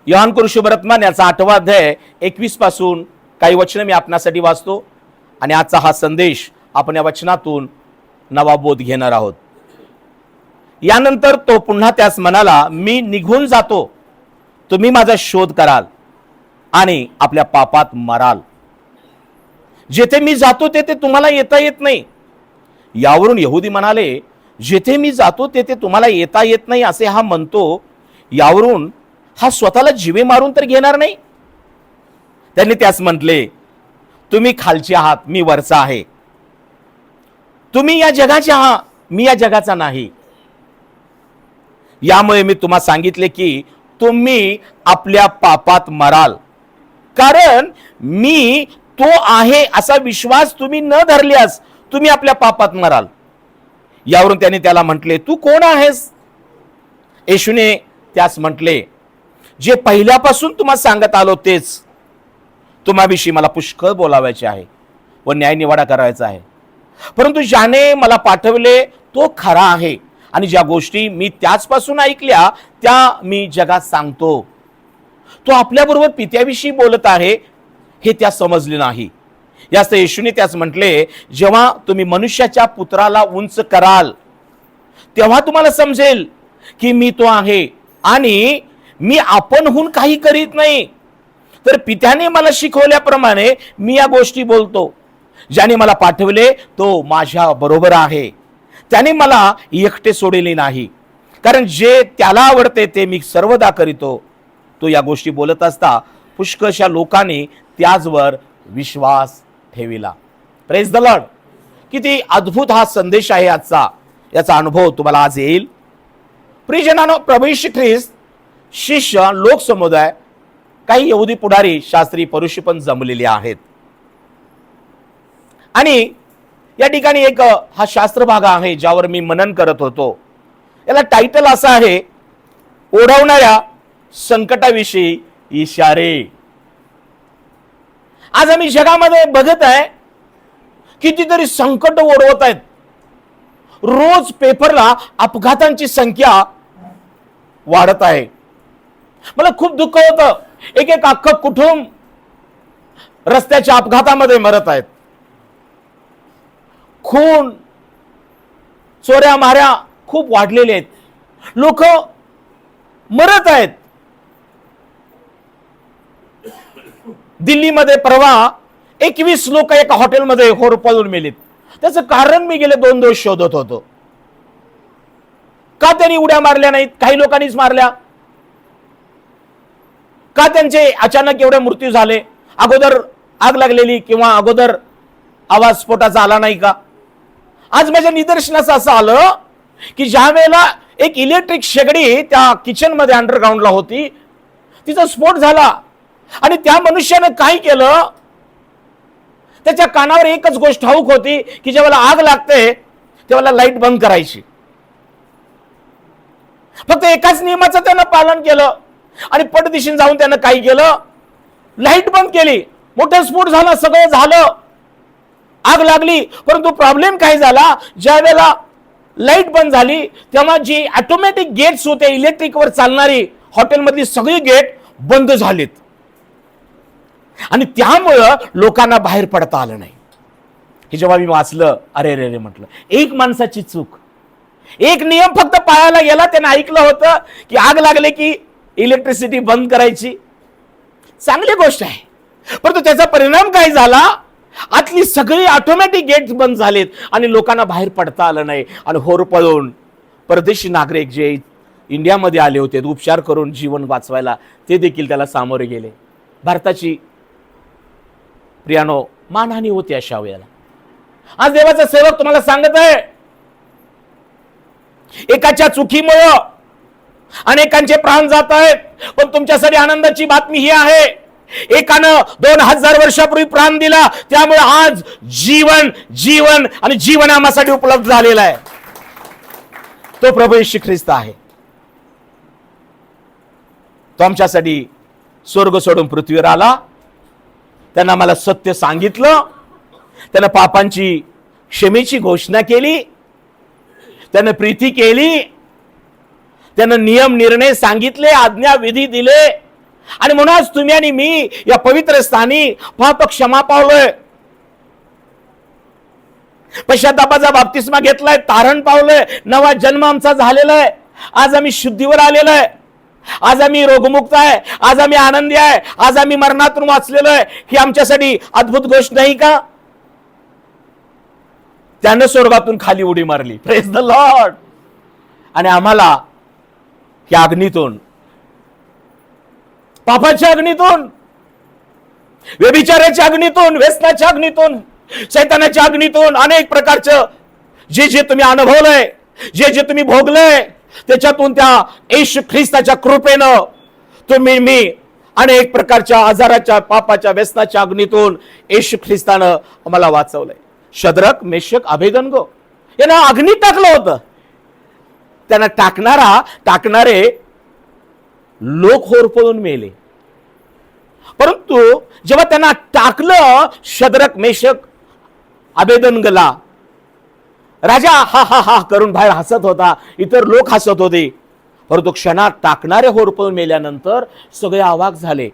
योहान शुभवर्तमान याचा 8वा अध्याय 21 पासून काही वचन मी आपणासाठी वाचतो आणि आजचा हा संदेश आपण या वचनातून नवा बोध घेणार आहोत. यानंतर तो पुन्हा त्यास म्हणाला, मी निघून जातो, तुम्ही माझा शोध कराल आणि आपल्या पापात मराल. जेथे मी जातो तेथे तुम्हाला येता येत नाही. यावरून यहुदी म्हणाले, जेथे मी जातो तेथे तुम्हाला येता येत नाही असे हा म्हणतो, यावरून हा स्वतःला जीवे मारून तर घेणार नाही. त्यांनी त्यास म्हटले, तुम्ही खालचे आहात, मी वरचा आहे. तुम्ही या जगाचे आहात, मी या जगाचा नाही. यामुळे मी तुम्हाला सांगितले की तुम्ही आपल्या पापात मराल, कारण मी तो आहे असा विश्वास तुम्ही न धरल्यास तुम्ही आपल्या पापात मराल. यावरून त्याने त्याला म्हटले, तू कोण आहेस? येशूने त्यास म्हटले, जे पहिल्यापासून तुम्हाला सांगत आलो तेच. तुम्हाविषयी मला पुष्कळ बोलावायचे आहे व न्यायनिवाडा करायचा आहे, परंतु ज्याने मला पाठवले तो खरा आहे आणि ज्या गोष्टी मी त्याचपासून ऐकल्या त्या मी जगात सांगतो. तो आपल्याबरोबर पित्याविषयी बोलत आहे हे त्या समजले नाही. यास्त येशूने त्यास म्हटले, जेव्हा तुम्ही मनुष्याच्या पुत्राला उंच कराल तेव्हा तुम्हाला समजेल की मी तो आहे आणि मी आपणहून काही करीत नाही, तर पित्याने मला शिकवल्याप्रमाणे मी या गोष्टी बोलतो. ज्याने मला पाठवले तो माझ्या बरोबर आहे, त्याने मला एकटे सोडले नाही, कारण जे त्याला आवडते ते मी सर्वदा करीतो. तो या गोष्टी बोलत असता पुष्कळशा लोकांनी त्याचवर विश्वास ठेविला. Praise the lord. किती अद्भुत हा संदेश आहे आजचा, याचा अनुभव तुम्हाला आज येईल. प्रियजनांनो, प्रभू येशू ख्रिस्त शिष्य, लोक समुदाय, काही यहुदी पुढारी, शास्त्री, परुषी पण जमलेले आहेत. आणि या ठिकाणी एक हा शास्त्र भाग आहे ज्यावर मी मनन करत होतो. याला टायटल असं आहे, ओढवणाऱ्या संकटाविषयी इशारे. आज आम्ही जगामध्ये बघत आहे कितीतरी संकट ओढवत आहेत. रोज पेपरला अपघातांची संख्या वाढत आहे. मला खूप दुःख होतं. एक एक अख्खं कुटुंब रस्त्याच्या अपघातामध्ये मरत आहेत. खून, चोऱ्या माऱ्या खूप वाढलेले आहेत. लोक मरत आहेत. दिल्लीमध्ये परवा 21 लोक एका हॉटेलमध्ये होरपळून मेलीत. त्याचं कारण मी गेले 2 दिवस शोधत होतो. का त्यांनी उड्या मारल्या नाहीत? काही लोकांनीच मारल्या. का त्यांचे अचानक एवढे मृत्यू झाले? अगोदर आग लागलेली किंवा अगोदर आवाज स्फोटाचा आला नाही का? आज माझ्या निदर्शनास असं आलं की ज्या वेळेला एक इलेक्ट्रिक शेगडी त्या किचन मध्ये अंडरग्राऊंडला होती, तिचा स्फोट झाला आणि त्या मनुष्याने काय केलं, त्याच्या कानावर एकच गोष्ट ठाऊक होती की जेव्हा आग लागते तेव्हा लाईट बंद करायची. फक्त एकाच नियमाचं त्यानं पालन केलं आणि पटदिशीने जाऊन त्यानं काय केलं, लाईट बंद केली. मोठा स्फोट झाला, सगळं झालं, आग लागली. परंतु प्रॉब्लेम काय झाला, ज्या वेळेला लाईट बंद झाली तेव्हा जी ऑटोमॅटिक गेट्स होते इलेक्ट्रिकवर चालणारी, हॉटेलमधली सगळी गेट बंद झालीत आणि त्यामुळं लोकांना बाहेर पडता आलं नाही. हे जेव्हा मी वाचलं, अरे रे रे म्हटलं, एक माणसाची चूक, एक नियम फक्त पाळायला गेला. त्याने ऐकलं होतं की आग लागले की इलेक्ट्रिसिटी बंद करायची. चांगली गोष्ट आहे, परंतु त्याचा परिणाम काय झाला, आतली सगळी ऑटोमॅटिक गेट बंद झालेत आणि लोकांना बाहेर पडता आलं नाही. आणि होरपळून परदेशी नागरिक जे इंडियामध्ये आले होते उपचार करून जीवन वाचवायला, ते देखील त्याला सामोरे गेले. भारताची प्रियानो मानहानी होती अशा वेळेला. आज देवाचा सेवक तुम्हाला सांगत आहे, एकाच्या चुकीमुळे अनेकांचे प्राण जात आहेत. पण तुमच्यासाठी आनंदाची बातमी ही आहे, एकानं 2000 वर्षापूर्वी प्राण दिला, त्यामुळे आज जीवन जीवन आणि जीवन आम्हासाठी उपलब्ध झालेला आहे. तो प्रभू येशू ख्रिस्त आहे. तो आमच्यासाठी स्वर्ग सोडून पृथ्वीवर आला. त्यांना मला सत्य सांगितलं, त्यानं पापांची क्षमेची घोषणा केली, त्यानं प्रीती केली, त्यानं नियम निर्णय सांगितले, आज्ञा विधी दिले आणि म्हणूनच तुम्ही आणि मी या पवित्र स्थानी पाप क्षमा पावलोय, पश्चातापाचा बाप्तिस्मा घेतलाय, तारण पावलंय, नवा जन्म आमचा झालेला आहे. आज आम्ही शुद्धीवर आलेलो आहे, आज आम्ही रोगमुक्त आहे, आज आम्ही आनंदी आहे, आज आम्ही मरणातून वाचलेलो आहे. ही आमच्यासाठी अद्भुत गोष्ट नाही का? त्यानं स्वर्गातून खाली उडी मारली, प्रेज द लॉर्ड. आणि आम्हाला या अग्नीतून, पापाच्या अग्नीतून, व्यभिचाराच्या अग्नीतून, व्यसनाच्या अग्नीतून, शैतानाच्या अग्नीतून, अनेक प्रकारचं जे जे तुम्ही अनुभवलंय, जे जे तुम्ही भोगलंय, त्याच्यातून त्या येशू ख्रिस्ताच्या कृपेनं तुम्ही मी अनेक प्रकारच्या आजाराच्या, पापाच्या, व्यसनाच्या अग्नीतून येशू ख्रिस्तानं आम्हाला वाचवलंय. शद्रक, मेशक, अबेदनगो यांना अग्नी टाकलं होतं. त्यांना टाकणारे लोक होरपळून मेले. परंतु जेव्हा त्यांना टाकलं, शद्रक, मेशक, अबेदनगोला, राजा हा हा हा करून बाहेर हसत होता, इतर लोक हसत होते. परंतु क्षणात टाकणारे होरपळून मेल्यानंतर सगळे अवाक झाले.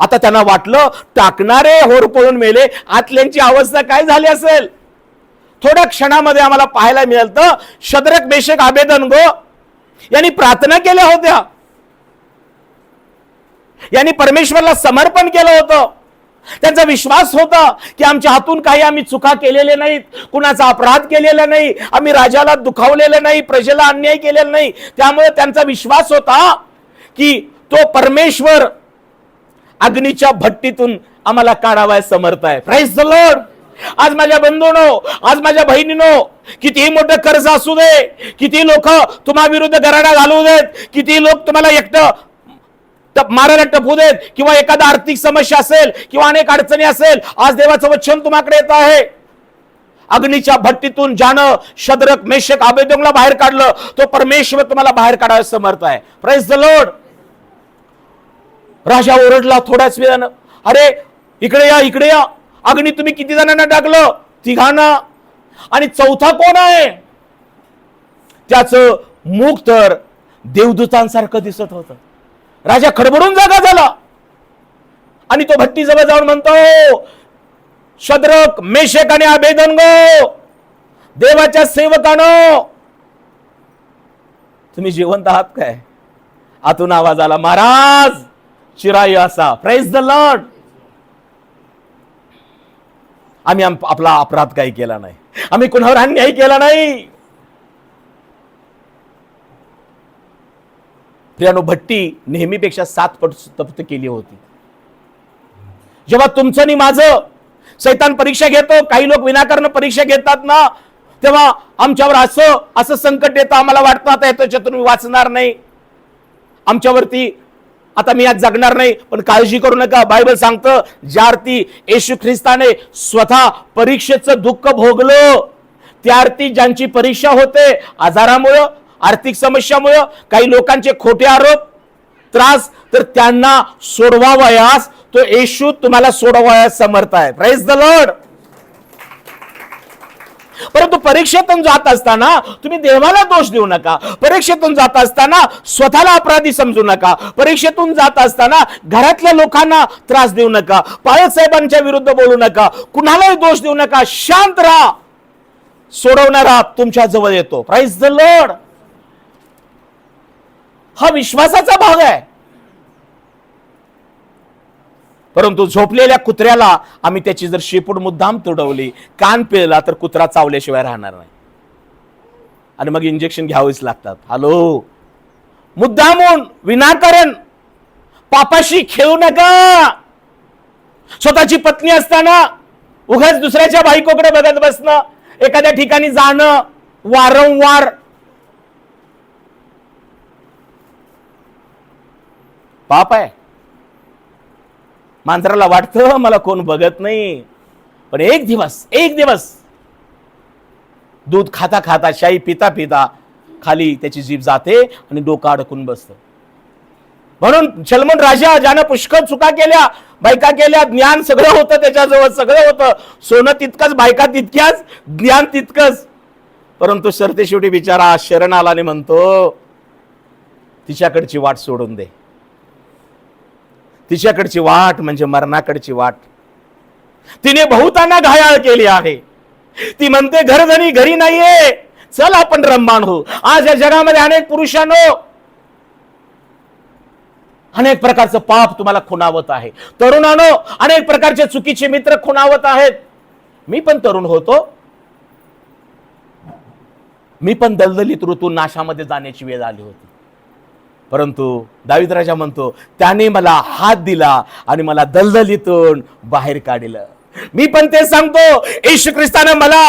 आता त्यांना वाटलं टाकणारे होरपळून मेले, आतल्यांची अवस्था काय झाली असेल. थोड्या क्षणामध्ये आम्हाला पाहायला मिळतं, शद्रक, मेशक, अबेदनगो यांनी प्रार्थना केल्या होत्या, यांनी परमेश्वराला समर्पण केलं होतं. त्यांचा विश्वास होता की आमच्या हातून काही आम्ही चुका केलेल्या नाहीत, कुणाचा अपराध केलेला नाही, आम्ही राजाला दुखावलेलं नाही, प्रजेला अन्याय केलेला नाही. त्यामुळे त्यांचा विश्वास होता की तो परमेश्वर अग्नीच्या भट्टीतून आम्हाला काढावाय समर्थ आहे. Praise the Lord. आज माझ्या बंधूंनो, आज माझ्या बहिणींनो, कितीही मोठं कर्ज असू दे, किती लोक तुम्हा विरुद्ध गराडा घालू देत, किती लोक तुम्हाला एकटं मारायला टपू देत, किंवा एखादा आर्थिक समस्या असेल किंवा अनेक अडचणी असेल, आज देवाचं वचन तुम्हाकडे येत आहे. अग्नीच्या भट्टीतून ज्यानं शद्रक, मेशक, अबेदनगोला बाहेर काढलं, तो परमेश्वर तुम्हाला बाहेर काढायला समर्थ आहे. Praise the Lord. राजा ओरडला थोड्याच वेळानं, अरे इकडे या, इकडे या. अग्नी तुम्ही किती जणांना टाकलं? तिघांना. आणि चौथा कोण आहे? त्याचं मुख तर देवदूतांसारखं दिसत होतं. राजा खडबडून जागा झाला आणि तो भट्टी जवळ जाऊन म्हणतो, शद्रक, मेशक आणि अबेदनगो, देवाच्या सेवकानो, तुम्ही जिवंत आहात काय? आतून आवाज आला, महाराज चिराई असा. Praise the Lord. आम्ही आपला अपराध काही केला नाही, आम्ही कुणावर अन्याय केला नाही. प्रियानो, भट्टी नेहमीपेक्षा 7 पट तप्त केली होती. जेव्हा तुमचं आणि माझं शैतान परीक्षा घेतो, काही लोक विनाकारण परीक्षा घेतात ना, तेव्हा आमच्यावर असं संकट येतं, आम्हाला वाटतं आता याच्यातून मी वाचणार नाही, आमच्यावरती आता मी आज जगणार नाही. पण काळजी करू नका, बायबल सांगतं, ज्या अर्थी येशू ख्रिस्ताने स्वतः परीक्षेचं दुःख भोगलं, त्या अर्थी ज्यांची परीक्षा होते आजारामुळं, आर्थिक समस्यामुळे, काही लोकांचे खोटे आरोप, त्रास, तर त्यांना सोडवावयास तो येशू तुम्हाला सोडवायस समर्थ आहे. Praise the Lord. परंतु परीक्षेतून जात असताना तुम्ही देवाला दोष देऊ नका, परीक्षेतून जात असताना स्वतःला अपराधी समजू नका, परीक्षेतून जात असताना घरातल्या लोकांना त्रास देऊ नका, पायक साहेबांच्या विरुद्ध बोलू नका, कुणालाही दोष देऊ नका. शांत राहा, सोडवणारा तुमच्या जवळ येतो. Praise the Lord. हा विश्वासाचा भाग आहे. परंतु झोपलेल्या कुत्र्याला आम्ही त्याची जर शेपूट मुद्दाम तुडवली, कान पिळला, तर कुत्रा चावल्याशिवाय राहणार नाही आणि मग इंजेक्शन घ्यावेच लागतात. हॅलो, मुद्दामून विनाकारण पापाशी खेळू नका. स्वतःची पत्नी असताना उगाच दुसऱ्याच्या बायकोकडे बघत बसणं, एखाद्या ठिकाणी जाणं वारंवार, पाप आहे. मांजराला वाटतं मला कोण बघत नाही, पण एक दिवस दूध खाता खाता, शाई पिता पिता खाली त्याची जीभ जाते आणि डोकं अडकून बसतं. म्हणून सलमन राजा, ज्यानं पुष्कळ चुका केल्या, बायका केल्या, ज्ञान सगळं होतं त्याच्याजवळ, सगळं होतं, सोनं तितकंच, बायका तितक्याच, ज्ञान तितकंच, परंतु सरते शेवटी बिचारा शरण आला आणि म्हणतो, तिच्याकडची वाट सोडून दे. तिच्याकडची वाट म्हणजे मरणाकडची वाट. तिने बहुतांना घायाळ केली आहे. ती म्हणते घरधनी घरी नाहीये, चल आपण रम्मान हो. आज या जगामध्ये अनेक पुरुषांनो अनेक प्रकारचं पाप तुम्हाला खुणावत आहे. तरुणांनो अनेक प्रकारचे चुकीचे मित्र खुणावत आहेत. मी पण तरुण होतो, मी पण दलदलीत ऋतू नाशामध्ये जाण्याची वेळ आली होती. परंतु दावीद राजा म्हणतो त्याने मला हात दिला आणि मला दलदलीतून बाहेर काढलं. मी पण ते सांगतो, येशू ख्रिस्ताने मला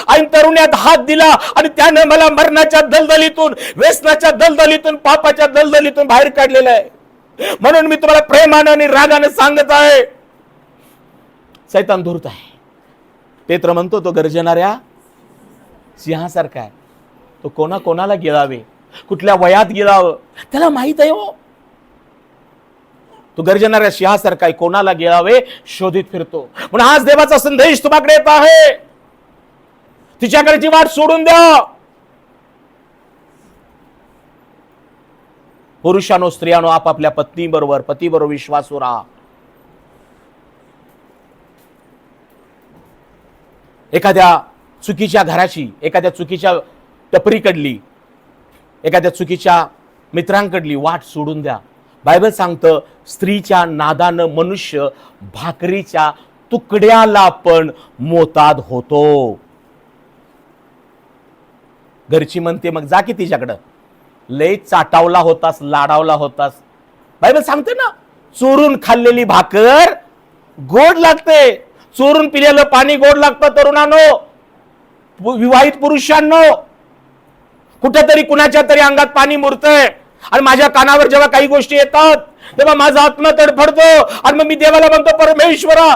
आणि तरुण्यात हात दिला आणि त्याने मला मरणाच्या दलदलीतून, व्यसनाच्या दलदलीतून, पापाच्या दलदलीतून बाहेर काढलेलं आहे. म्हणून मी तुम्हाला प्रेमानं आणि रागाने सांगत आहे, सैतान धूर्त आहे. पेत्र म्हणतो तो गर्जणाऱ्या सिंहासारखा आहे. तो कोणाला गिळावे, कुठल्या वयात गिळावं त्याला माहित आहे हो. तो गर्जणाऱ्या सिंहासारखा आहे, कोणाला गिळावे शोधित फिरतो. म्हणून आज देवाचा संदेश तुम्हाकडे येत आहे, तिच्याकडची वाट सोडून द्या. पुरुषांनो स्त्रियांनो आपापल्या पत्नीबरोबर, पतीबरोबर विश्वासू राहा. एखाद्या चुकीच्या घराची, एखाद्या चुकीच्या टपरीकडली, एखाद्या चुकीच्या मित्रांकडली वाट सोडून द्या. बायबल सांगतं स्त्रीच्या नादानं मनुष्य भाकरीच्या तुकड्याला पण मोताद होतो. घरची म्हणते मग जा की तिच्याकडं, लय चाटावला होतास, लाडावला होतास. बायबल सांगते ना चोरून खाल्लेली भाकर गोड लागते, चोरून पिलेलं पाणी गोड लागतं. तरुणांनो, विवाहित पुरुषांनो, कुठेतरी कुणाच्या तरी अंगात पाणी मुरतंय आणि माझ्या कानावर जेव्हा काही गोष्टी येतात तेव्हा माझा आत्मा तडफडतो आणि मग मी देवाला म्हणतो परमेश्वरा,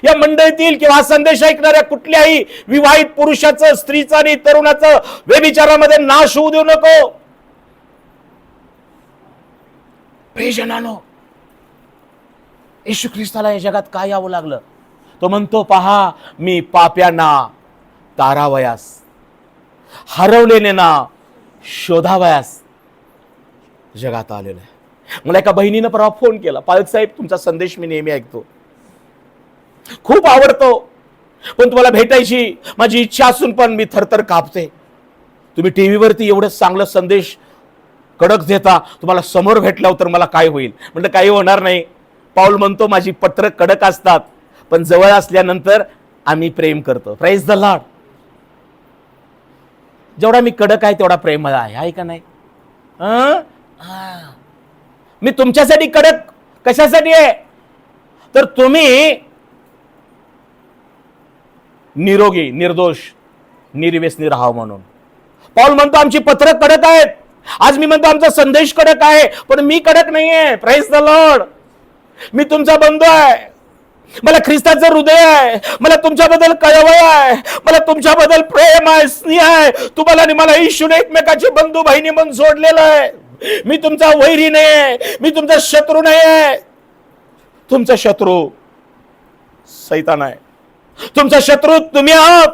या मंडळीतील किंवा संदेश ऐकणाऱ्या कुठल्याही विवाहित पुरुषाचं, स्त्रीचं आणि तरुणाचं व्यभिचारामध्ये नाश होऊ देऊ नको. प्रियजनांनो, येशू ख्रिस्ताला या जगात काय यावं लागलं? तो म्हणतो पहा मी पाप्यांना तारावयास, हरवलेले ना शोधावयास जगात आलेलं आहे. मला एका बहिणीनं परवा फोन केला, पालक साहेब तुमचा संदेश मी नेहमी ऐकतो, खूप आवडतो, पण तुम्हाला भेटायची माझी इच्छा असून पण मी थरथर कापते. तुम्ही टीव्हीवरती एवढं चांगलं संदेश कडक देता, तुम्हाला समोर भेटल्यावर तर मला काय होईल? म्हटलं काही होणार नाही. पाऊल म्हणतो माझी पत्र कडक असतात पण जवळ असल्यानंतर आम्ही प्रेम करतो. Praise the Lord. जेवढा मी कडक आहे तेवढा प्रेमळ आहे का नाही? मी तुमच्यासाठी कडक कशासाठी आहे? तर तुम्ही निरोगी, निर्दोष, निर्व्यसनी राहावं म्हणून. पाऊल म्हणतो आमची पत्र कडक आहेत. आज मी म्हणतो आमचा संदेश कडक आहे, पण मी कडक नाहीये. Praise the Lord. मी तुमचा बंधू आहे, मला ख्रिस्ताचं हृदय आहे, मला तुमच्याबद्दल कळवळ आहे, मला तुमच्याबद्दल प्रेम आहे, स्नेह आहे. तुम्हाला आणि मला येशूने एकमेकाचे बंधू बहिणी म्हणून जोडलेलं आहे. मी तुमचा वैरी नाही आहे, मी तुमचा शत्रू नाही आहे. तुमचा शत्रू सैतान आहे, तुमचा शत्रू तुम्ही आहात.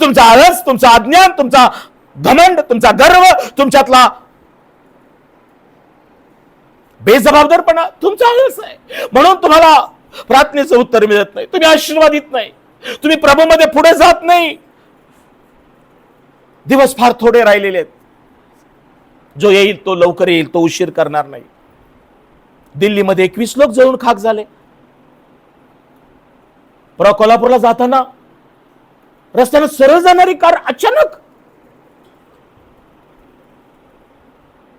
तुमचा आळस, तुमचा अज्ञान, तुमचा घमंड, तुमचा गर्व, तुमच्यातला बेजबाबदारपणा तुमचा आळस आहे. म्हणून तुम्हाला प्रार्थनेचं उत्तर मिळत नाही, तुम्ही आशीर्वादित नाही, तुम्ही प्रभूमध्ये पुढे जात नाही. दिवस फार थोडे राहिलेले आहेत. जो येईल तो लवकर येईल, तो उशीर करणार नाही. दिल्लीमध्ये 21 लोक जळून खाक झाले. कोल्हापूरला जाताना रस्त्यानं सरळ जाणारी कार अचानक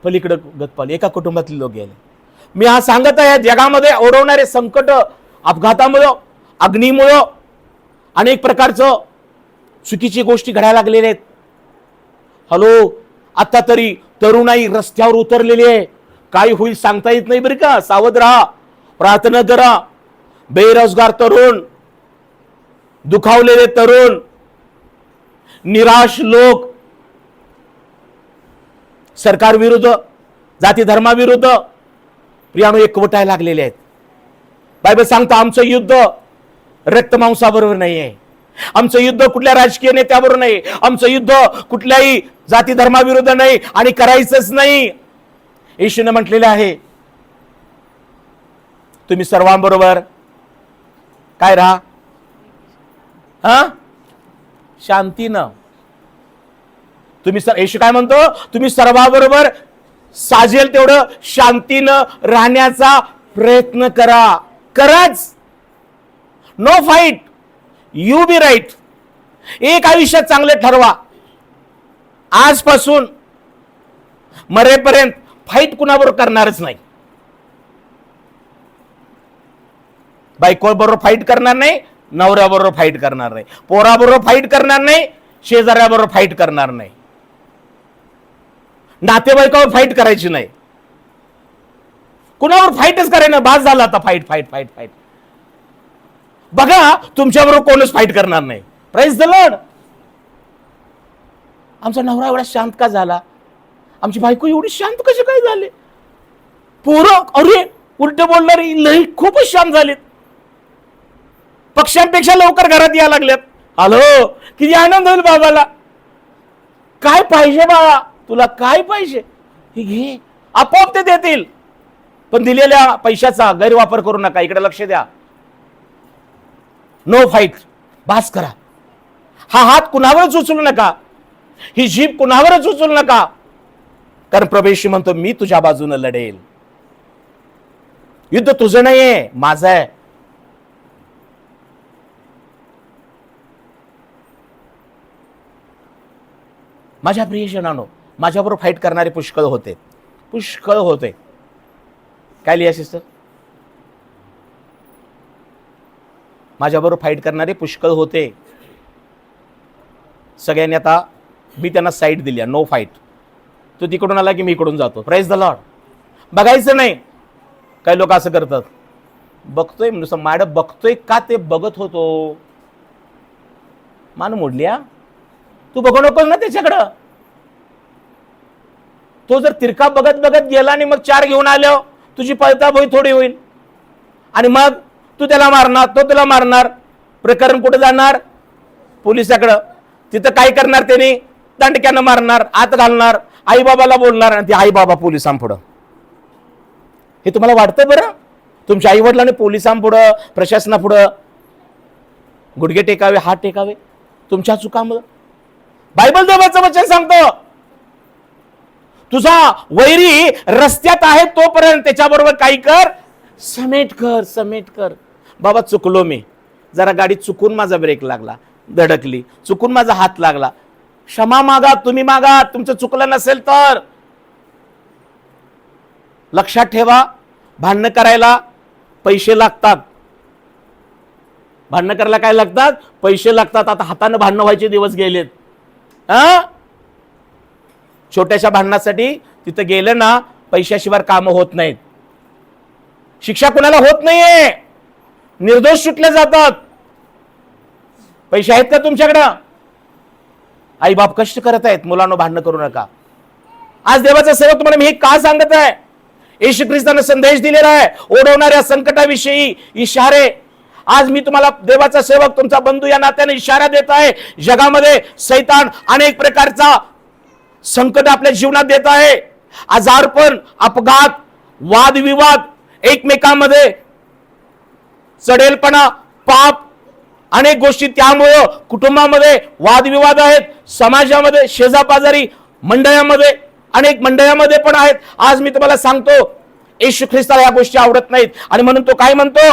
पलीकडे गतपाली, एका कुटुंबातील लोक गेले. मी हा सांगत आहे जगामध्ये ओढवणारे संकट, अपघातामुळं, अग्नीमुळं, अनेक प्रकारचं चुकीची गोष्टी घडायला लागलेल्या आहेत. हॅलो, आता तरी तरुणाई रस्त्यावर उतरलेली आहे. काय होईल सांगता येत नाही बरं का. सावध राहा, प्रार्थना करा. बेरोजगार तरुण, दुखावलेले तरुण, निराश लोक, सरकार विरुद्ध, जाती धर्माविरुद्ध प्रियानो एकवटायला लागलेले आहेत. बायबल सांगतं आमचं युद्ध रक्तमांसाबरोबर नाही आहे, आमचं युद्ध कुठल्या राजकीय नेत्याबरोबर नाही, आमचं युद्ध कुठल्याही जाती धर्माविरुद्ध नाही आणि करायचंच नाही. येशूने म्हटलेले आहे तुम्ही सर्वांबरोबर काय राहा, शांतीनं. तुम्ही येशू काय म्हणतो, तुम्ही सर्वांबरोबर साजेल तेवढं शांतीनं राहण्याचा प्रयत्न करा. कराच. No fight, you be right. एक आयुष्यात चांगले ठरवा. आजपासून मरेपर्यंत फाईट कुणाबरोबर करणारच नाही. बायकोबरोबर फाईट करणार नाही, नवऱ्याबरोबर फाईट करणार नाही, पोराबरोबर फाईट करणार नाही, शेजाऱ्याबरोबर फाईट करणार नाही, नातेवाईकावर फाईट करायची नाही. कुणावर फाईटच करायला बास झाला आता. Fight fight fight fight. बघा तुमच्याबरोबर कोणच फाईट करणार नाही. Praise the Lord. आमचा नवरा एवढा शांत का झाला, आमची बायको एवढी शांत कशी काय झाले, पोरं अरे उलट बोलणारी लई खूपच शांत झालेत, पक्ष्यांपेक्षा लवकर घरात यायला लागल्यात. हॅलो, किती आनंद होईल बाबाला. काय पाहिजे बाबा तुला, काय पाहिजे हे घे, आपोआप ते देतील. पण दिलेल्या पैशाचा गैरवापर करू नका. इकडे लक्ष द्या. No fight. बास करा. हा हात कुणावरच उचलू नका, ही जीभ कुणावरच उचलू नका. कारण प्रभू येशू म्हणतो, मी तुझ्या बाजूने लढेल. युद्ध तुझं नाहीये, माझं आहे. माझ्या प्रियजनांनो, माझ्याबरोबर फाईट करणारे पुष्कळ होते, पुष्कळ होते. काय लिहा सिस्टर? माझ्याबरोबर फाईट करणारे पुष्कळ होते. सगळ्यांनी आता मी त्यांना साईड दिली, नो फाईट. तो तिकडून आला की मी इकडून जातो. Praise the Lord. बघायचं नाही. काही लोक असं करतात, बघतोय नुसतं माड बघतोय का, ते बघत होतो. मान मोडल्या, तू बघू नकोस ना त्याच्याकडं. तो जर तिरका बघत बघत गेला आणि मग 4 घेऊन आलो, तुझी पळताभोई थोडी होईल आणि मग तू त्याला मारणार, तो त्याला मारणार. प्रकरण कुठे जाणार? पोलिसाकडं. तिथं काय करणार त्यांनी? दंडक्यानं मारणार, आत घालणार, आई बाबाला बोलणार आणि ते आई बाबा पोलिसांपुढं. हे तुम्हाला वाटतं बरं? तुमच्या आई वडिलांनी पोलिसांपुढं, प्रशासनापुढं गुडघे टेकावे, हात टेकावे तुमच्या चुकामुळे? बायबल देवाचं वचन सांगतो, तुझा वैरी रस्त्यात आहे तोपर्यंत त्याच्याबरोबर काही कर, समेट कर, समेट कर. बाबा चुकलो मी, जरा गाडी चुकून माझा ब्रेक लागला, धडकली, चुकून माझा हात लागला, क्षमा मागा. तुम्ही मागा, तुमचं चुकलं नसेल तर. लक्षात ठेवा, भांडणं करायला पैसे लागतात. भांडणं करायला काय लागतात? पैसे लागतात. आता हाताने भांडणं व्हायचे दिवस गेलेत. छोट्याशा भांडणासाठी तिथं गेलं ना, पैशाशिवाय कामं होत नाहीत. शिक्षा कुणाला होत नाहीये, निर्दोष सुटले जातात. पैसे आहेत का तुमच्याकडं? आई बाप कष्ट करत आहेत, मुलांना भांडणं करू नका. आज देवाचा सेवक तुम्हाला मी हे का सांगत आहे? येशू ख्रिस्ताने संदेश दिलेला आहे, ओढवणाऱ्या संकटाविषयी इशारे. आज मी तुम्हाला देवाचा सेवक, तुमचा बंधू या नात्याने इशारा देत आहे. जगामध्ये सैतान अनेक प्रकारचा संकट आपल्या जीवनात देत आहे. आजारपण, अपघात, वादविवाद, एकमेकांमध्ये चढेलपणा, पाप, अनेक गोष्टी. त्यामुळे कुटुंबामध्ये वादविवाद आहेत, समाजामध्ये, शेजापाजारी, मंडळामध्ये, अनेक मंडळामध्ये पण आहेत. आज मी तुम्हाला सांगतो, येशू ख्रिस्ताला या गोष्टी आवडत नाहीत आणि म्हणून तो काय म्हणतो?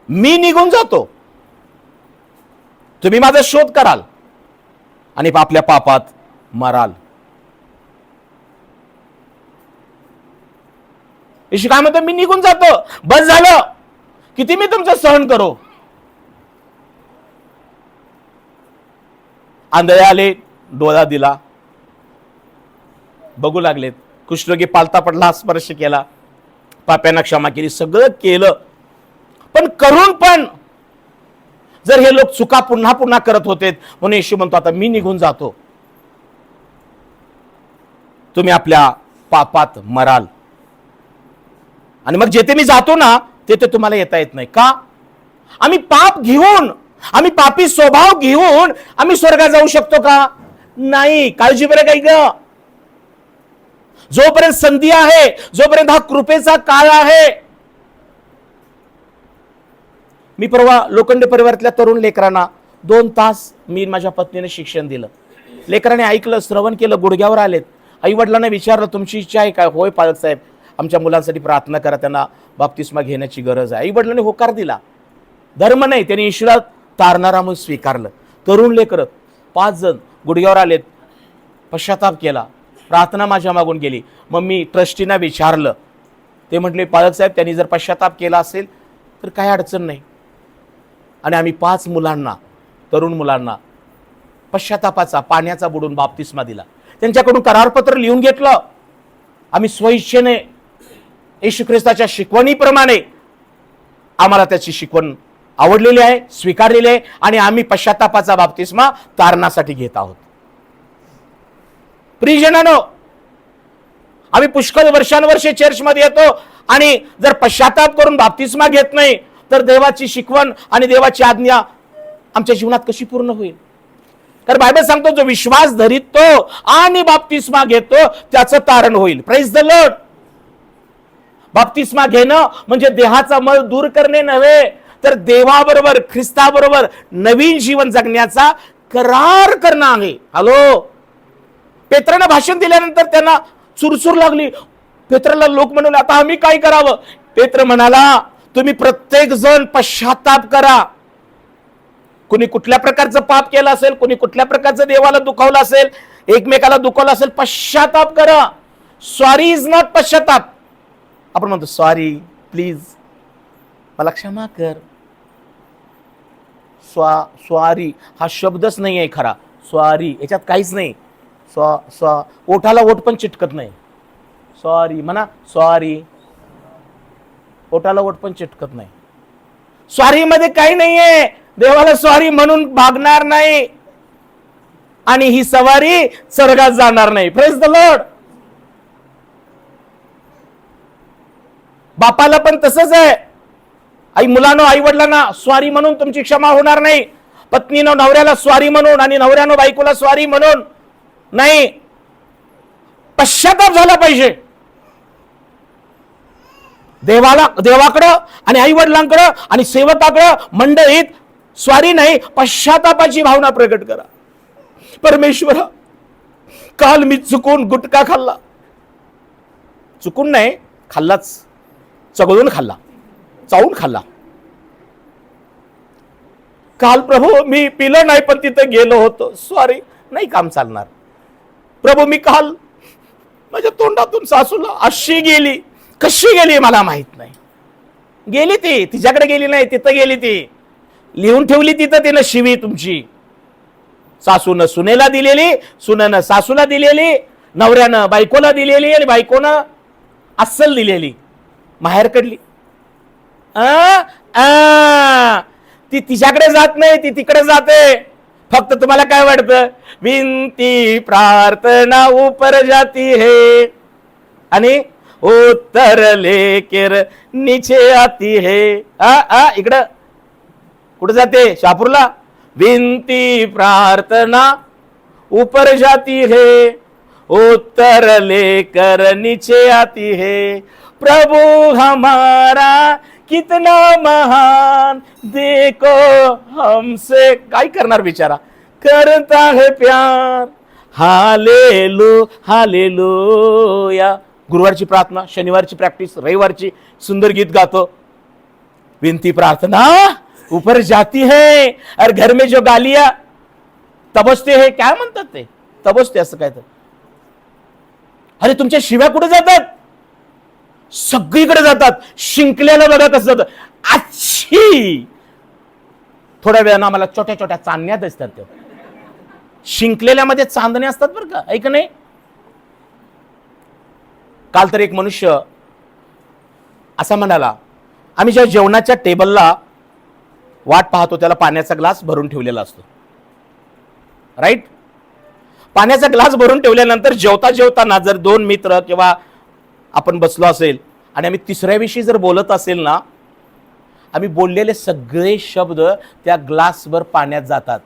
मी निघून जातो, तुम्ही माझा शोध कराल आणि आपल्या पापात मराल. येशू काय म्हणतो? मी निघून जातो, बस झालं, किती मी तुमचं सहन करू. आंधळे आले, डोळा दिला, बघू लागलेत. कुष्ठरोगी पालता पडला, स्पर्श केला, पाप्यांना क्षमा केली, सगळं केलं. पण करून पण जर हे लोक चुका पुन्हा पुन्हा करत होते, म्हणून येशू म्हणतो आता मी निघून जातो, तुम्ही आपल्या पापात मराल. आणि मग जेथे मी जातो ना, तेथे तुम्हाला येता येत नाही. का? आम्ही पाप घेऊन, आम्ही पापी स्वभाव घेऊन आम्ही स्वर्गात जाऊ शकतो का? नाही. काळजी बरं काही ग. जोपर्यंत संधी आहे, जोपर्यंत हा कृपेचा काळ आहे, मी परवा लोखंडे परिवारातल्या तरुण लेकरांना 2 तास मी माझ्या पत्नीने शिक्षण दिलं. लेकरांनी ऐकलं, श्रवण केलं, गुडघ्यावर आलेत. आई वडिलांना विचारलं, तुमची इच्छा आहे काय? होय पालक साहेब, आमच्या मुलांसाठी प्रार्थना करा, त्यांना बाप्तिस्मा घेण्याची गरज आहे. आई वडिलांनी होकार दिला. धर्म नाही, त्यांनी ईश्वरात तारणारा म्हणून स्वीकारलं. तरुण लेकरं 5 जण गुडघ्यावर आलेत, पश्चाताप केला, प्रार्थना माझ्या मागून गेली. मग मी ट्रस्टीना विचारलं, ते म्हटले पालक साहेब त्यांनी जर पश्चाताप केला असेल तर काही अडचण नाही. आणि आम्ही 5 मुलांना, तरुण मुलांना पश्चातापाचा पाण्याचा बुडून बाप्तिस्मा दिला. त्यांच्याकडून करारपत्र लिहून घेतलं. आम्ही स्वइच्छेने येशू ख्रिस्ताच्या शिकवणीप्रमाणे आम्हाला त्याची शिकवण आवडलेली आहे, स्वीकारलेली आहे आणि आम्ही पश्चातापाचा बाप्तिस्मा तारणासाठी घेत आहोत. प्रियजनांनो, आम्ही पुष्कळ वर्षानुवर्षे चर्चमध्ये येतो आणि जर पश्चाताप करून बाप्तिस्मा घेत नाही तर देवाची शिकवण आणि देवाची आज्ञा आमच्या जीवनात कशी पूर्ण होईल? कारण बायबल सांगतो, जो विश्वास धरितो आणि बाप्तिस्मा घेतो त्याचं तारण होईल. Praise the Lord. बाप्तिस्मा घेणं म्हणजे देहाचा मळ दूर करणे नव्हे, तर देवाबरोबर, ख्रिस्ताबरोबर नवीन जीवन जगण्याचा करार करणं आहे. हॅलो, पेत्रानं भाषण दिल्यानंतर त्यांना चुरचूर लागली. पेत्राला लोक म्हणाले, आता आम्ही काय करावं? पेत्र म्हणाला, तुम्ही प्रत्येक जण पश्चाताप करा. कुणी कुठल्या प्रकारचं पाप केलं असेल, कुणी कुठल्या प्रकारचं देवाला दुखावलं असेल, एकमेकाला दुखावलं असेल, पश्चाताप करा. सॉरी इज नॉट पश्चाताप. आपण म्हणतो सॉरी, प्लीज मला क्षमा कर. स्वारी हा शब्दच नाही आहे खरा. स्वारी याच्यात काहीच नाही. ओठाला ओठ पण चिटकत नाही. सॉरी म्हणा, सॉरी. ओठाला ओठ पण चिटकत नाही. सॉरी मध्ये काही नाहीये. देवाला सॉरी म्हणून भागणार नाही आणि ही सवारी स्वर्गात जाणार नाही. Praise the Lord. बापाला पण तसंच आहे. आई मुलांनो, आई वडिलांना स्वारी म्हणून तुमची क्षमा होणार नाही. पत्नीनं नवऱ्याला स्वारी म्हणून आणि नवऱ्यानं बायकोला स्वारी म्हणून नाही. पश्चाताप झाला पाहिजे. देवाकडं आणि आई वडिलांकडं आणि सेवकाकडं, मंडळीत स्वारी नाही, पश्चातापाची भावना प्रकट करा. परमेश्वरा, काल मी चुकून गुटखा खाल्ला. चुकून नाही, खाल्लाच, चगळून खाल्ला, चावून खाल्ला. काल प्रभू मी पिलं नाही पण तिथं गेलो होतो, सॉरी. नाही काम चालणार. प्रभू मी काल माझ्या तोंडातून सासूला अशी गेली, कशी गेली मला माहित नाही. गेली ती, तिच्याकडे गेली नाही, तिथं गेली ती. लिहून ठेवली तिथं तिनं शिवी तुमची. सासूनं सुनेला दिलेली, सुनेनं सासूला दिलेली, नवऱ्यानं बायकोला दिलेली आणि बायकोनं अस्सल दिलेली. माहेर कडली ती तिच्याकडे जात नाही, ती तिकडे जाते. फक्त तुम्हाला काय वाटतं? विनती प्रार्थना ऊपर जाती है आणि उत्तर लेकर नीचे आती है. इकडं कुठे जाते? शहापूरला. विनती प्रार्थना ऊपर जाती है, उत्तर लेकर नीचे आती है. प्रभु हमारा कितना महान, देखो हमसे काय करणार बिचारा, करता है प्यार. हालेलू हालेलूया. गुरुवारची प्रार्थना, शनिवारची प्रॅक्टिस, रविवारची सुंदर गीत गातो. विनती प्रार्थना ऊपर जाती है और घर में जो गालियां तबसते है, काय म्हणतात ते? तबसते असं काय तर. अरे तुमच्या शिव्या कुठे जातात? सगळीकडे जातात. शिंकल्याला बघा कसं जातं. अच्छी. थोड्या वेळानं आम्हाला छोट्या छोट्या चांदण्या दिसतात. ते शिंकलेल्यामध्ये चांदणे असतात बरं का, ऐक नाही. काल तर एक मनुष्य असा म्हणाला, आम्ही जेव्हा जेवणाच्या टेबलला वाट पाहतो त्याला पाण्याचा ग्लास भरून ठेवलेला असतो, राईट. पाण्याचा ग्लास भरून ठेवल्यानंतर जेवता जेवताना जर 2 मित्र किंवा आपण बसलो असेल आणि आम्ही तिसऱ्याविषयी जर बोलत असेल ना, आम्ही बोललेले सगळे शब्द त्या ग्लासवर पाण्यात जातात.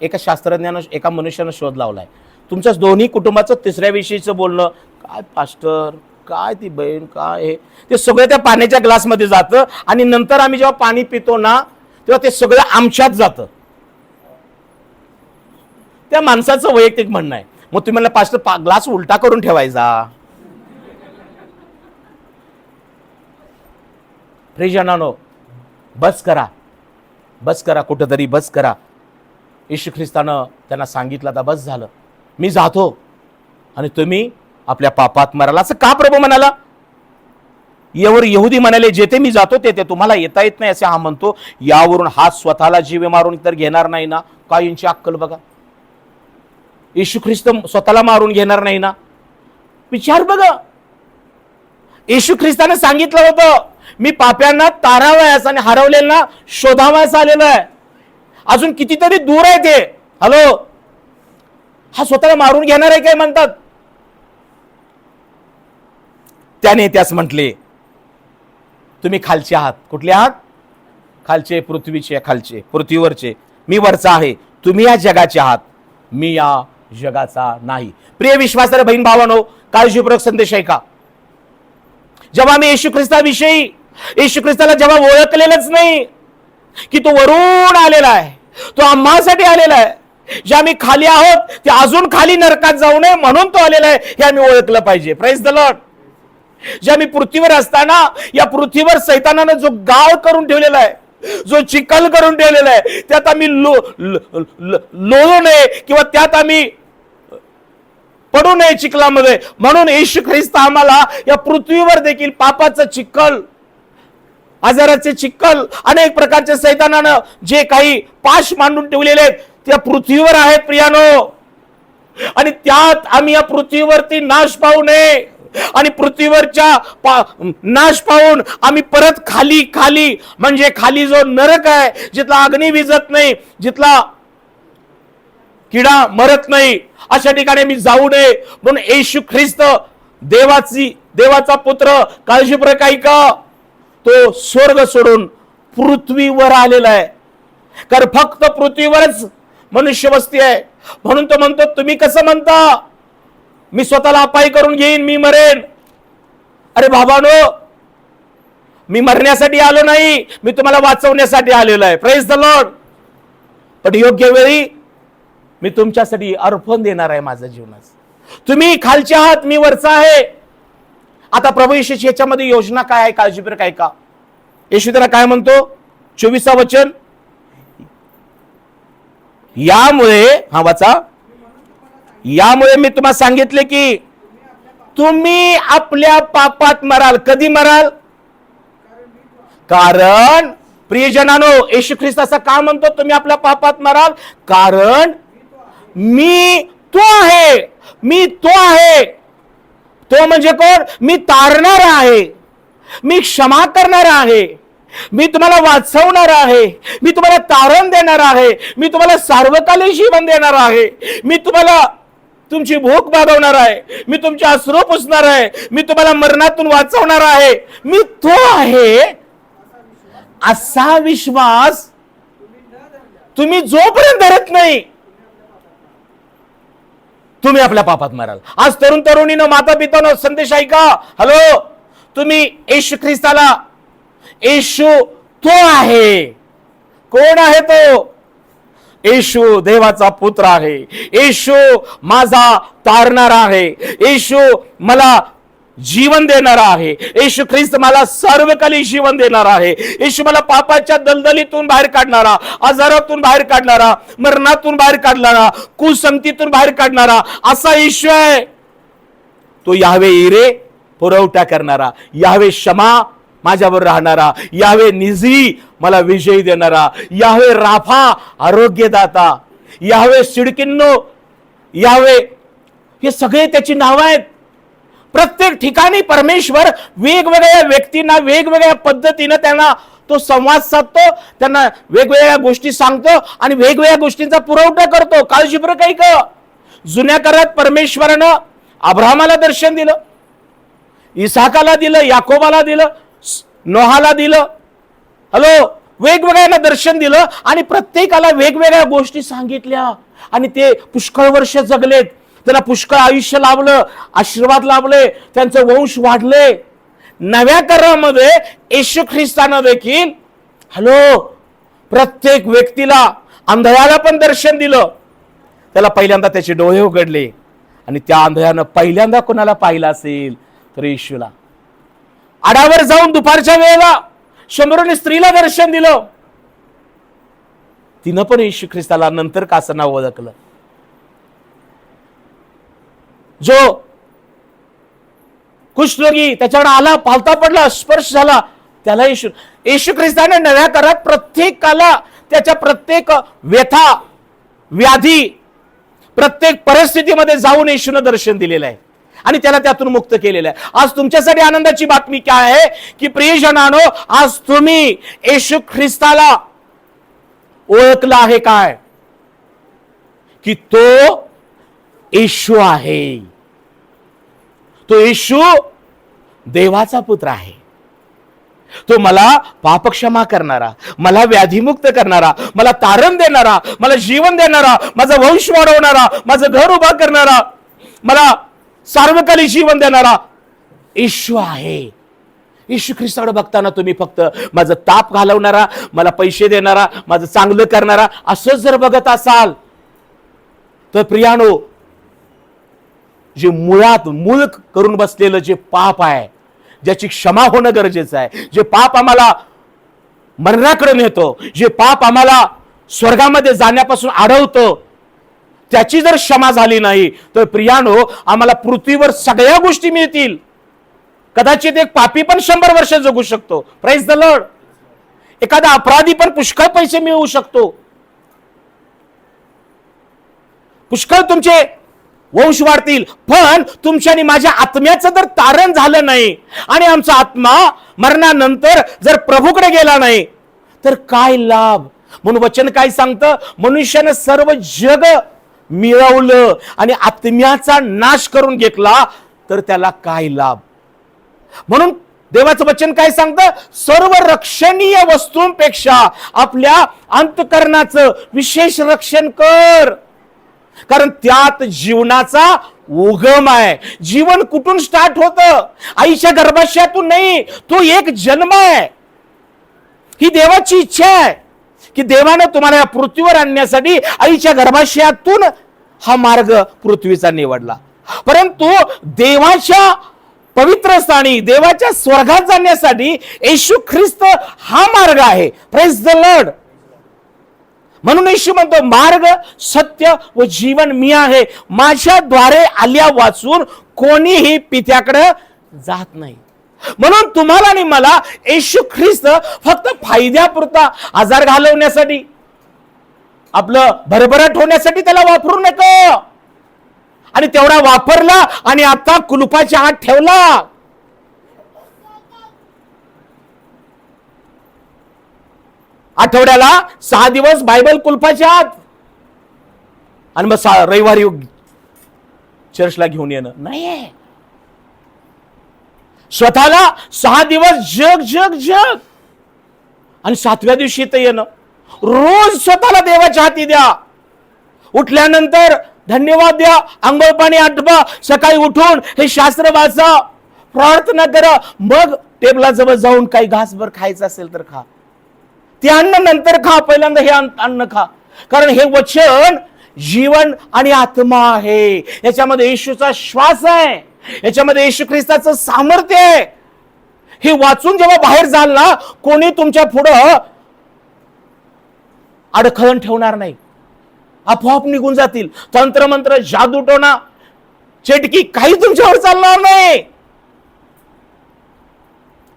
एका शास्त्रज्ञानं, एका मनुष्यानं शोध लावलाय. तुमच्या दोन्ही कुटुंबाचं तिसऱ्याविषयीचं बोलणं, काय पास्टर काय ती बहीण काय आहे ते सगळं त्या पाण्याच्या ग्लासमध्ये जातं आणि नंतर आम्ही जेव्हा पाणी पितो ना तेव्हा ते सगळं आमच्यात जातं. त्या माणसाचं वैयक्तिक म्हणणं आहे. मग तुम्ही म्हणला पास्टर ग्लास उलटा करून ठेवायचा. प्रियजनांनो, बस करा कुठंतरी बस करा. येशू ख्रिस्तानं त्यांना सांगितलं आता बस झालं, मी जातो आणि तुम्ही आपल्या पापात मराल. असं का प्रभू म्हणाला? यावर यहुदी म्हणाले जेथे मी जातो तेथे तुम्हाला येता येत नाही असे हा म्हणतो. यावरून हा स्वतःला जीवे मारून तर घेणार नाही ना? काय यांची अक्कल बघा. येशू ख्रिस्त स्वतःला मारून घेणार नाही ना? विचार बघा. येशू ख्रिस्ताने सांगितलं होतं मी पाप्यांना तारावयास आणि हरवलेल्यांना शोधावयास आलेलो आहे. अजून कितीतरी दूर आहे ते. हॅलो, हा स्वतःला मारून घेणार आहे काय म्हणतात? त्याने त्यास म्हटले तुम्ही खालचे आहात. कुठले आहात? खालचे, पृथ्वीचे, खालचे, पृथ्वीवरचे. मी वरचा आहे. तुम्ही या जगाचे आहात, मी या जगाचा नाही. प्रिय विश्वासार्ह बहीण भावांनो, काळजीपूर्वक संदेश ऐका. जेव्हा मी येशू ख्रिस्ताविषयी, येशू ख्रिस्ताला जेव्हा ओळखलेलंच नाही की तो वरून आलेला आहे, तो आम्हासाठी आलेला आहे, जे आम्ही खाली आहोत ते अजून खाली नरकात जाऊ नये म्हणून तो आलेला आहे, हे आम्ही ओळखलं पाहिजे. Praise the Lord. जे आम्ही पृथ्वीवर असताना या पृथ्वीवर सैतानानं जो गाळ करून ठेवलेला आहे, जो चिखल करून ठेवलेला आहे, त्यात आम्ही लोळू नये किंवा त्यात आम्ही पडू नये चिखलामध्ये, म्हणून येशू ख्रिस्त आम्हाला या पृथ्वीवर देखील पापाचं चिखल, आजाराचे चिखल, अनेक प्रकारचे सैतानानं जे काही पाश मांडून ठेवलेले आहेत त्या पृथ्वीवर आहेत प्रियानो. आणि त्यात आम्ही या पृथ्वीवरती नाश पाहू नये आणि पृथ्वीवरच्या नाश पाहून आम्ही परत खाली खाली म्हणजे खाली जो नरक आहे, जिथला अग्नी विझत नाही, जिथला किडा मरत नाही, अशा ठिकाणी मी जाऊ नये. म्हणून येशू ख्रिस्त देवाचा पुत्र, काळजीपूर्वक ऐका, तो स्वर्ग सोडून पृथ्वीवर आलेला आहे. कारण फक्त पृथ्वीवरच मनुष्य वस्ती आहे. म्हणून तो म्हणतो तुम्ही कसं म्हणता मी स्वतःला अपाय करून घेईन, मी मरेन. अरे बाबांनो, मी मरण्यासाठी आलो नाही, मी तुम्हाला वाचवण्यासाठी आलेलो आहे. Praise the Lord. पण योग्य वेळी मी तुमच्यासाठी अर्पण देणार आहे माझ्या जीवनाचं. तुम्ही खालचे आहात, मी वरचा आहे. आता प्रभू येशूची याच्यामध्ये योजना काय आहे? काळजीपूर्वक ऐका. येशू त्याला काय म्हणतो? 24 वचन. यामुळे, हा वाचा, यामुळे मी तुम्हाला सांगितले की तुम्ही आपल्या पापात मराल. कधी मराल? कारण प्रियजनानो, येशू ख्रिस्त असं का म्हणतो तुम्ही आपल्या पापात मराल? कारण मी तो आहे. मी तो आहे. तो म्हणजे कोण? मी तारणार आहे, मी क्षमा करणार आहे, मी तुम्हाला वाचवणार आहे, मी तुम्हाला तारण देणार आहे, मी तुम्हाला सार्वकालिक जीवन देणार आहे, मी तुम्हाला तुमची भूक भागवणार आहे, मी तुमचे अश्रू पुसणार आहे, मी तुम्हाला मरणातून वाचवणार आहे. मी तो आहे असा विश्वास तुम्ही जोपर्यंत धरत नाही तुम्ही आपल्या पापात मराल. आज तरुण तरुणीनं, माता पितानो संदेश ऐका. हॅलो, तुम्ही येशू ख्रिस्ताला, येशू तो आहे. कोण आहे तो? येशू देवाचा पुत्र आहे. येशू माझा तारणारा आहे. येशू मला जीवन देणारा आहे. येशू ख्रिस्त मला सर्वकालिक जीवन देणार आहे. येशू मला पापाच्या दलदलीतून बाहेर काढणारा, आजारातून बाहेर काढणारा, मरणातून बाहेर काढणारा, कुसंगतीतून बाहेर काढणारा असा येशू आहे. तो यावे इरे पुरवठा करणारा, यावे क्षमा माझ्यावर राहणारा, यावे निझी मला विजयी देणारा, यावे राफा आरोग्यदाता, यावे सिडकिन्नो, यावे, हे सगळे त्याची नावं आहेत. प्रत्येक ठिकाणी परमेश्वर वेगवेगळ्या व्यक्तींना वेगवेगळ्या पद्धतीने त्यांना तो संवाद साधतो, त्यांना वेगवेगळ्या गोष्टी सांगतो आणि वेगवेगळ्या गोष्टींचा पुरवठा करतो. काळजीपूर्वक ऐका. जुन्या काळात परमेश्वरानं अब्राहमाला दर्शन दिलं, इसाकाला दिलं, याकोबाला दिलं, नोहाला दिलं. हॅलो, वेगवेगळ्यांना दर्शन दिलं आणि प्रत्येकाला वेगवेगळ्या गोष्टी सांगितल्या आणि ते पुष्कळ वर्ष जगलेत. त्यांना पुष्कळ आयुष्य लाभलं, आशीर्वाद लाभले, त्यांचे वंश वाढले. नव्या करारामध्ये येशू ख्रिस्तानं देखील प्रत्येक व्यक्तीला, अंधळ्याला पण दर्शन दिलं. त्याला पहिल्यांदा त्याचे डोळे उघडले आणि त्या अंधळ्यानं पहिल्यांदा कोणाला पाहिलं असेल तर येशूला. आडावर जाऊन दुपारच्या वेळेला शंभरोनी स्त्रीला दर्शन दिलं. तिनं पण येशू ख्रिस्ताला नंतर कासं नाव ओळखलं. जो कुष्ठरोगी त्याच्याकडे आला, पालता पडला, स्पर्श झाला, त्याला येशू ख्रिस्ताने नव्या करारात प्रत्येकाला त्याच्या प्रत्येक व्यथा, व्याधी, प्रत्येक परिस्थितीमध्ये जाऊन येशूनं दर्शन दिलेलं आहे आणि त्याला त्यातून मुक्त केलेलं आहे. आज तुमच्यासाठी आनंदाची बातमी काय आहे की प्रियजनांनो, आज तुम्ही येशू ख्रिस्ताला ओळखलं आहे काय की तो येशू आहे. तो येशू देवाचा पुत्र आहे. तो मला पाप क्षमा करणारा, मला व्याधीमुक्त करणारा, मला तारण देणारा, मला जीवन देणारा, माझा वंश वाढवणारा, माझं घर उभा करणारा, मला सार्वकालिक जीवन देणारा येशू आहे. येशू ख्रिस्ताकडे बघताना तुम्ही फक्त माझं ताप घालवणारा, मला पैसे देणारा, माझं चांगलं करणारा असंच जर बघत असाल तर प्रियानो, जे मुळात मूळ करून बसलेलं जे पाप आहे, ज्याची क्षमा होणं गरजेचं आहे, जे पाप आम्हाला मरणाकडे नेतो, जे पाप आम्हाला स्वर्गामध्ये जाण्यापासून अडवतं, त्याची जर क्षमा झाली नाही तर प्रियानो, आम्हाला पृथ्वीवर सगळ्या गोष्टी मिळतील. कदाचित एक पापी पण 100 वर्ष जगू शकतो, प्रेज द लॉर्ड. एखादा अपराधी पण पुष्कळ पैसे मिळवू शकतो, पुष्कळ तुमचे वंश वाढतील. पण तुमच्या आणि माझ्या आत्म्याचं जर तारण झालं नाही आणि आमचा आत्मा मरणानंतर जर प्रभूकडे गेला नाही तर काय लाभ. म्हणून वचन काय सांगतं, मनुष्याने सर्व जग मिळवलं आणि आत्म्याचा नाश करून घेतला तर त्याला काय लाभ. म्हणून देवाचं वचन काय सांगतं, सर्व रक्षणीय वस्तूंपेक्षा आपल्या अंतःकरणाचं विशेष रक्षण कर, कारण त्यात जीवनाचा उगम आहे. जीवन कुठून स्टार्ट होतं? आईच्या गर्भाशयातून नाही, तो एक जन्म आहे. ही देवाची इच्छा आहे की देवानं तुम्हाला या पृथ्वीवर आणण्यासाठी आईच्या गर्भाशयातून हा मार्ग पृथ्वीचा निवडला. परंतु देवाच्या पवित्र स्थानी, देवाच्या स्वर्गात जाण्यासाठी येशू ख्रिस्त हा मार्ग आहे. Praise the Lord. म्हणून येशू म्हणतो, मार्ग, सत्य व जीवन मी आहे, माझ्याद्वारे आल्या वाचून कोणीही पित्याकडे जात नाही. म्हणून तुम्हाला आणि मला येशू ख्रिस्त फक्त फायद्यापुरता, आजार घालवण्यासाठी, आपलं भरभराट होण्यासाठी त्याला वापरू नका. आणि तेवढा वापरला आणि आता कुलुपाच्या आत ठेवला. आठवड्याला 6 दिवस बायबल कुलपाच्या आत आणि मग रविवारी चर्चला घेऊन येणं नाहीये. स्वतःला 6 दिवस जग जग जग आणि 7व्या दिवशी इथं येणं. रोज स्वतःला देवाच्या हाती द्या. उठल्यानंतर धन्यवाद द्या, अंघोळ पाणी आटवा, सकाळी उठून हे शास्त्र वाचा, प्रार्थना करा, मग टेबलाजवळ जाऊन काही घासभर खायचं असेल तर खा. ते अन्न नंतर खा, पहिल्यांदा हे अन्न खा. कारण हे वचन जीवन आणि आत्मा आहे. याच्यामध्ये येशूचा श्वास आहे, याच्यामध्ये येशू ख्रिस्ताचं सामर्थ्य आहे. हे वाचून जेव्हा बाहेर जाल ना, कोणी तुमच्या पुढं अडखळण ठेवणार नाही. आपोआप निघून जातील. तंत्रमंत्र, जादूटोना, चेटकी काही तुमच्यावर चालणार नाही.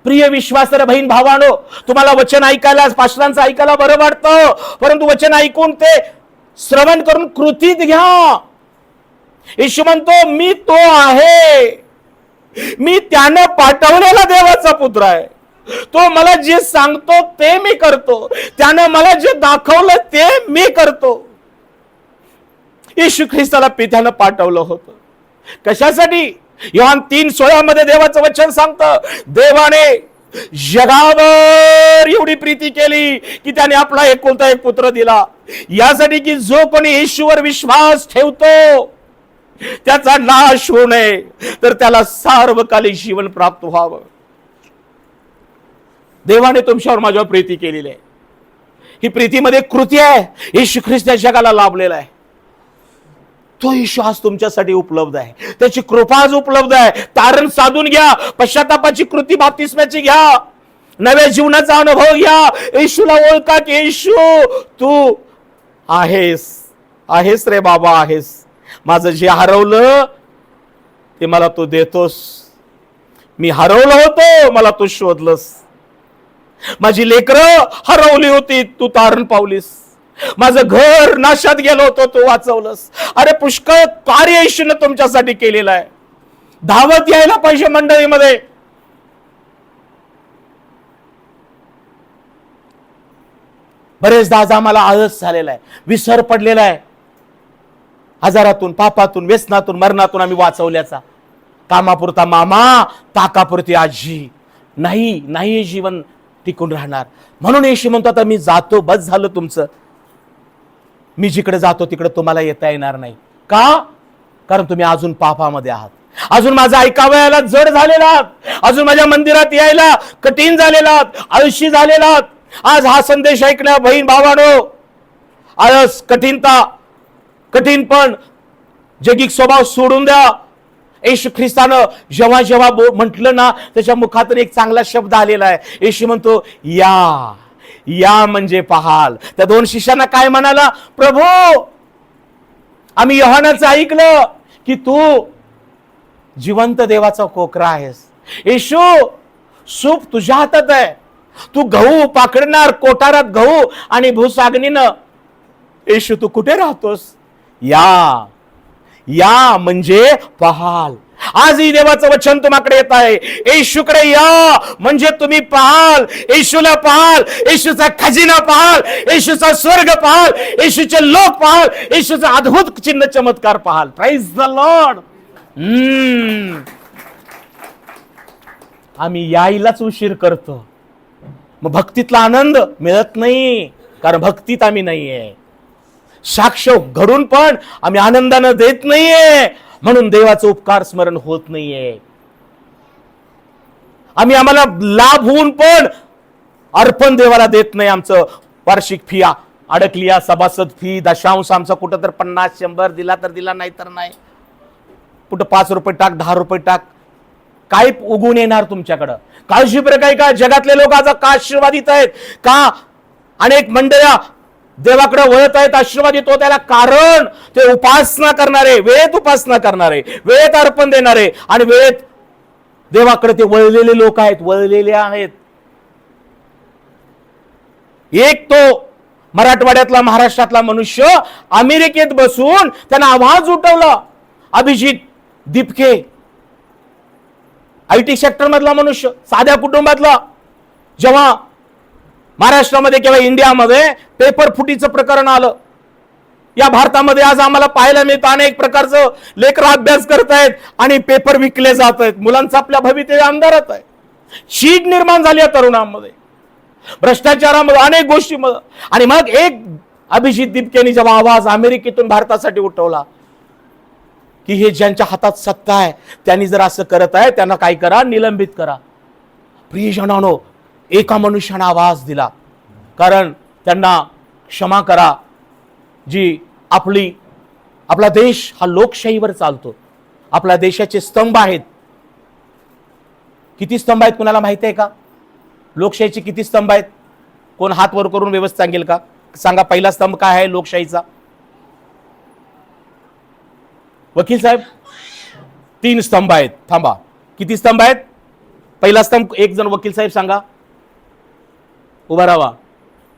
प्रिय विश्वासर बहीण भावानो, तुम्हाला वचन ऐकायला, पास्टरांचं ऐकायला बरं वाटतं, परंतु वचन ऐकून ते श्रवण करून कृतीत घ्या. येशू म्हणतो, मी तो आहे, मी त्याने पाठवलेला देवाचा पुत्र आहे. तो मला जे सांगतो ते मी करतो, त्याने मला जे दाखवलं ते मी करतो. येशू ख्रिस्ताला पित्यानं पाठवलं होतं. कशासाठी? योहान 3:16 मध्ये देवाचं वचन सांगतं, देवाने जगावर एवढी प्रीती केली की त्याने आपला एकुलता एक पुत्र दिला, यासाठी की जो कोणी येशूवर विश्वास ठेवतो त्याचा नाश होऊ नये, तर त्याला सार्वकालिक जीवन प्राप्त व्हावं. देवाने तुमच्यावर माझ्यावर प्रीती केलेली आहे. ही प्रीतीमध्ये कृती आहे. येशू ख्रिस्त जगाला लाभलेला आहे. तो येशू आज तुमच्यासाठी उपलब्ध आहे. त्याची कृपा आज उपलब्ध आहे. तारण साधून घ्या. पश्चातापाची कृती बाप्तिस्म्याची घ्या. नव्या जीवनाचा अनुभव घ्या. येशूला ओळखा की येशू तू आहेस, आहेस रे बाबा, आहेस. माझं जे हरवलं ते मला तू देतोस. मी हरवलं होतो, मला तू शोधलंस. माझी लेकरं हरवली होती, तू तारण पावलीस. माझं घर नाशात गेलो होतो, तू वाचवलंस. अरे पुष्कळ कार्य येशूने तुमच्यासाठी केलेलं आहे. धावत यायला पाहिजे मंडळीमध्ये. बरेचदा आज आम्हाला आळस झालेला आहे, विसर पडलेला आहे. आजारातून, पापातून, व्यसनातून, मरणातून आम्ही वाचवल्याचा. कामापुरता मामा, ताकापुरती आजी. नाही नाही, हे जीवन टिकून राहणार. म्हणून येशू म्हणतो आता मी जातो, बस झालं तुमचं. मी जिकडे जातो तिकडे तुम्हाला येता येणार नाही. का? कारण तुम्ही अजून पापामध्ये आहात. अजून माझं ऐकावयाला जड झालेला आहात. अजून माझ्या मंदिरात यायला कठीण झालेला आहात, आळशी झालेला आहात. आज हा संदेश ऐकण्या बहीण भावांनो, आळस, कठीणता, कठीणपण, जगिक स्वभाव सोडून द्या. येशू ख्रिस्तानं जेव्हा जेव्हा म्हटलं ना, त्याच्या मुखातून एक चांगला शब्द आलेला आहे. येशू म्हणतो या, या म्हणजे पाहाल. त्या दोन शिष्यांना काय म्हणाला? प्रभू, आम्ही योहानाचं ऐकलं की तू जिवंत देवाचा कोकरा आहेस. येशू, सूप तुझ्या हातात आहे. तू गहू पाकडणार कोठारात, गहू आणि भूसागणीनं. येशू तू कुठे राहतोस? या, या म्हणजे पाहाल. आजही देवाचं वचन तुम्हाकडे येत आहे. येशूकडे या म्हणजे तुम्ही पाहाल. येशूला पाहाल, येशूचा खजिना पाहाल, येशूचा स्वर्ग पाहाल, येशूचे लोक पाहाल, येशूचा अद्भुत चिन्ह चमत्कार पाहाल. Praise the Lord. आम्ही यायलाच उशीर करतो. मग भक्तीतला आनंद मिळत नाही, कारण भक्तीत आम्ही नाहीये. साक्ष घडून पण आम्ही आनंदानं देत नाहीये, म्हणून देवाचं उपकार स्मरण होत नाहीये. आम्हाला लाभ होऊन पण अर्पण देवाला देत नाही. आमचं वार्षिक फी अडकली, सभासद फी, दशांश आमचा कुठं तर 50-100 दिला तर दिला, नाही तर नाही. कुठं 5 रुपये टाक, 10 रुपये टाक. काय उगून येणार तुमच्याकडं? काळजी बरं काय का जगातले लोक आज का आशीर्वादित आहेत? का अनेक मंडळ्या देवाकडे वळत आहेत, आशीर्वादित होत. त्याला कारण ते उपासना करणारे, वेळेत उपासना करणारे, वेळेत अर्पण देणारे आणि वेळेत देवाकडे ते वळलेले लोक आहेत, वळलेले आहेत. एक तो मराठवाड्यातला, महाराष्ट्रातला मनुष्य अमेरिकेत बसून त्यांना आवाज उठवला. अभिजित दिपके, IT सेक्टर मधला मनुष्य, साध्या कुटुंबातला. जेव्हा महाराष्ट्रामध्ये किंवा इंडियामध्ये पेपर फुटीचं प्रकरण आलं, या भारतामध्ये आज आम्हाला पाहायला मिळतं अनेक प्रकारचं लेकरं अभ्यास करतायत आणि पेपर विकले जात आहेत. मुलांचं आपल्या भवितव्य अंधारात आहे. चीड निर्माण झाली आहे तरुणांमध्ये, भ्रष्टाचारामध्ये, अनेक गोष्टीमध्ये. आणि मग एक अभिजित दिपकेनी जेव्हा आवाज अमेरिकेतून भारतासाठी उठवला की हे ज्यांच्या हातात सत्ता आहे त्यांनी जर असं करत आहे, त्यांना काय करा, निलंबित करा. प्रियजनांनो, एका मनुष्याने आवाज दिला, कारण त्यांना क्षमा करा. जी आपला देश हा लोकशाहीवर चालतो. आपल्या देशाचे स्तंभ आहेत. किती स्तंभ आहेत कुणाला माहिती आहे का? लोकशाहीचे किती स्तंभ आहेत? कोण हात वर करून व्यवस्थित सांगेल का? सांगा, पहिला स्तंभ काय आहे लोकशाहीचा? वकील साहेब, 3 स्तंभ आहेत. थांबा, किती स्तंभ आहेत? पहिला स्तंभ, एक जण वकील साहेब सांगा. उभा राहा,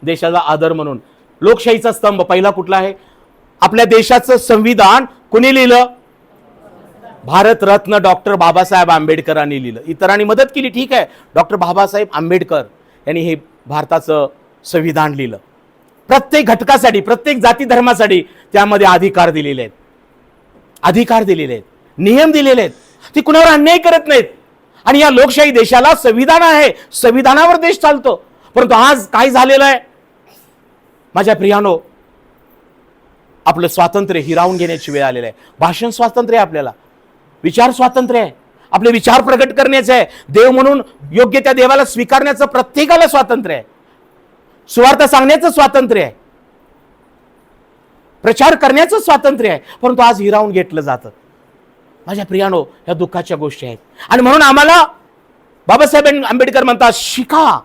देशाचा आदर म्हणून. लोकशाहीचा स्तंभ पहिला कुठला आहे? आपल्या देशाचं संविधान कोणी लिहिलं? भारतरत्न डॉक्टर बाबासाहेब आंबेडकरांनी लिहिलं. इतरांनी मदत केली, ठीक आहे. डॉक्टर बाबासाहेब आंबेडकर यांनी हे भारताचं संविधान लिहिलं. प्रत्येक घटकासाठी, प्रत्येक जाती धर्मासाठी त्यामध्ये अधिकार दिलेले आहेत, अधिकार दिलेले आहेत, नियम दिलेले आहेत. ती कुणावर अन्याय करत नाहीत. आणि या लोकशाही देशाला संविधान आहे, संविधानावर देश चालतो. परंतु आज काय झालेलं आहे माझ्या प्रियानो? आपलं स्वातंत्र्य हिरावून घेण्याची वेळ आलेली आहे. भाषण स्वातंत्र्य आहे, आपल्याला विचार स्वातंत्र्य आहे, आपले विचार प्रकट करण्याचे आहे, देव म्हणून योग्य त्या देवाला स्वीकारण्याचं प्रत्येकाला स्वातंत्र्य आहे, सुवार्थ सांगण्याचं स्वातंत्र्य आहे, प्रचार करण्याचं स्वातंत्र्य आहे. परंतु आज हिरावून घेतलं जातं. माझ्या प्रियानो, ह्या दुःखाच्या गोष्टी आहेत. आणि म्हणून आम्हाला बाबासाहेब आंबेडकर म्हणतात, शिका,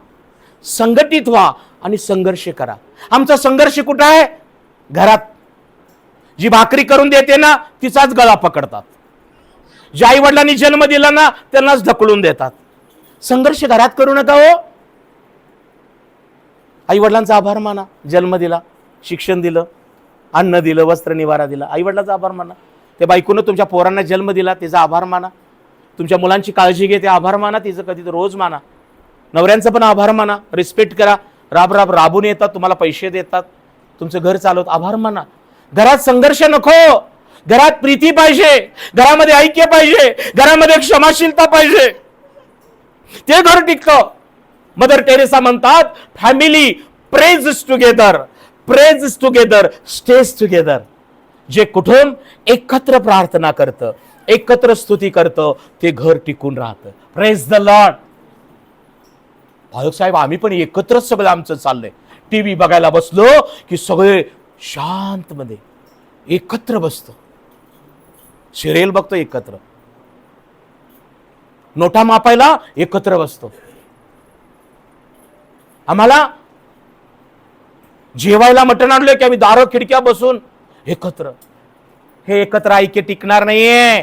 संघटित व्हा आणि संघर्ष करा. आमचा संघर्ष कुठं आहे? घरात. जी भाकरी करून देते ना तिचाच गळा पकडतात, ज्या आई वडिलांनी जन्म दिला ना त्यांनाच ढकलून देतात. संघर्ष घरात करू नका हो. आई वडिलांचा आभार माना, जन्म दिला, शिक्षण दिलं, अन्न दिलं, वस्त्र निवारा दिला, आई वडिलांचा आभार माना. त्या बायकोनं तुमच्या पोरांना जन्म दिला त्याचा आभार माना. तुमच्या मुलांची काळजी घे, ते आभार माना, तिचं कधी रोज माना. नवऱ्यांचा पण आभार माना, रिस्पेक्ट करा, राबून येतात, तुम्हाला पैसे देतात, तुमचं घर चालवत, आभार माना. घरात संघर्ष नको, घरात प्रीती पाहिजे, घरामध्ये ऐक्य पाहिजे, घरामध्ये क्षमाशीलता पाहिजे, ते घर टिकतं. मदर टेरेसा म्हणतात, family praise together, praise together, stage together. जे कुटुंब एकत्र प्रार्थना करतं, एकत्र स्तुती करतं, ते घर टिकून राहतं. Praise the Lord. भायक साहेब, आम्ही पण एकत्रच सगळं आमचं चाललंय. टीव्ही बघायला बसलो की सगळे शांत मध्ये एकत्र बसतो, सिरियल बघतो एकत्र, नोटा मापायला एकत्र बसतो. आम्हाला जेवायला मटण आणलं की आम्ही दारं खिडक्या बसून एकत्र. हे एकत्र ऐक्य टिकणार नाहीये.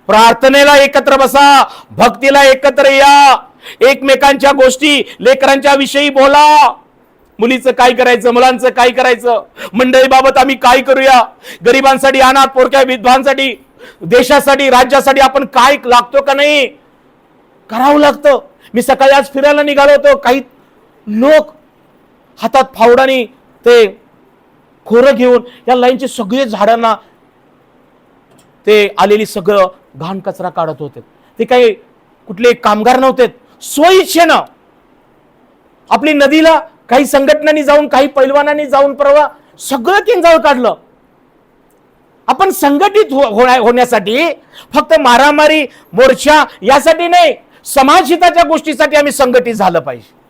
प्रार्थनेला एकत्र बसा, भक्तीला एकत्र या, एकमेकांच्या गोष्टी, लेकरांच्या विषयी बोला. मुलीचं काय करायचं, मुलांचं काय करायचं, मंडळीबाबत आम्ही काय करूया, गरिबांसाठी, अनाथ पोरक्या विधवांसाठी, देशासाठी, राज्यासाठी आपण काय लागतो का नाही करावं लागतं. मी सकाळी आज फिरायला निघालो होतो, काही लोक हातात फावडानी ते खोरं घेऊन या लाईनचे सगळे झाडांना ते आलेली सगळं घाण कचरा काढत होते. ते काही कुठले कामगार नव्हते, स्वइच्छेनं आपली नदीला काही संघटनांनी जाऊन, काही पैलवानांनी जाऊन परवा सगळं किंजाळ काढलं. आपण संघटित होण्यासाठी, फक्त मारामारी, मोर्चा यासाठी नाही, समाजहिताच्या गोष्टीसाठी आम्ही संघटित झालं पाहिजे.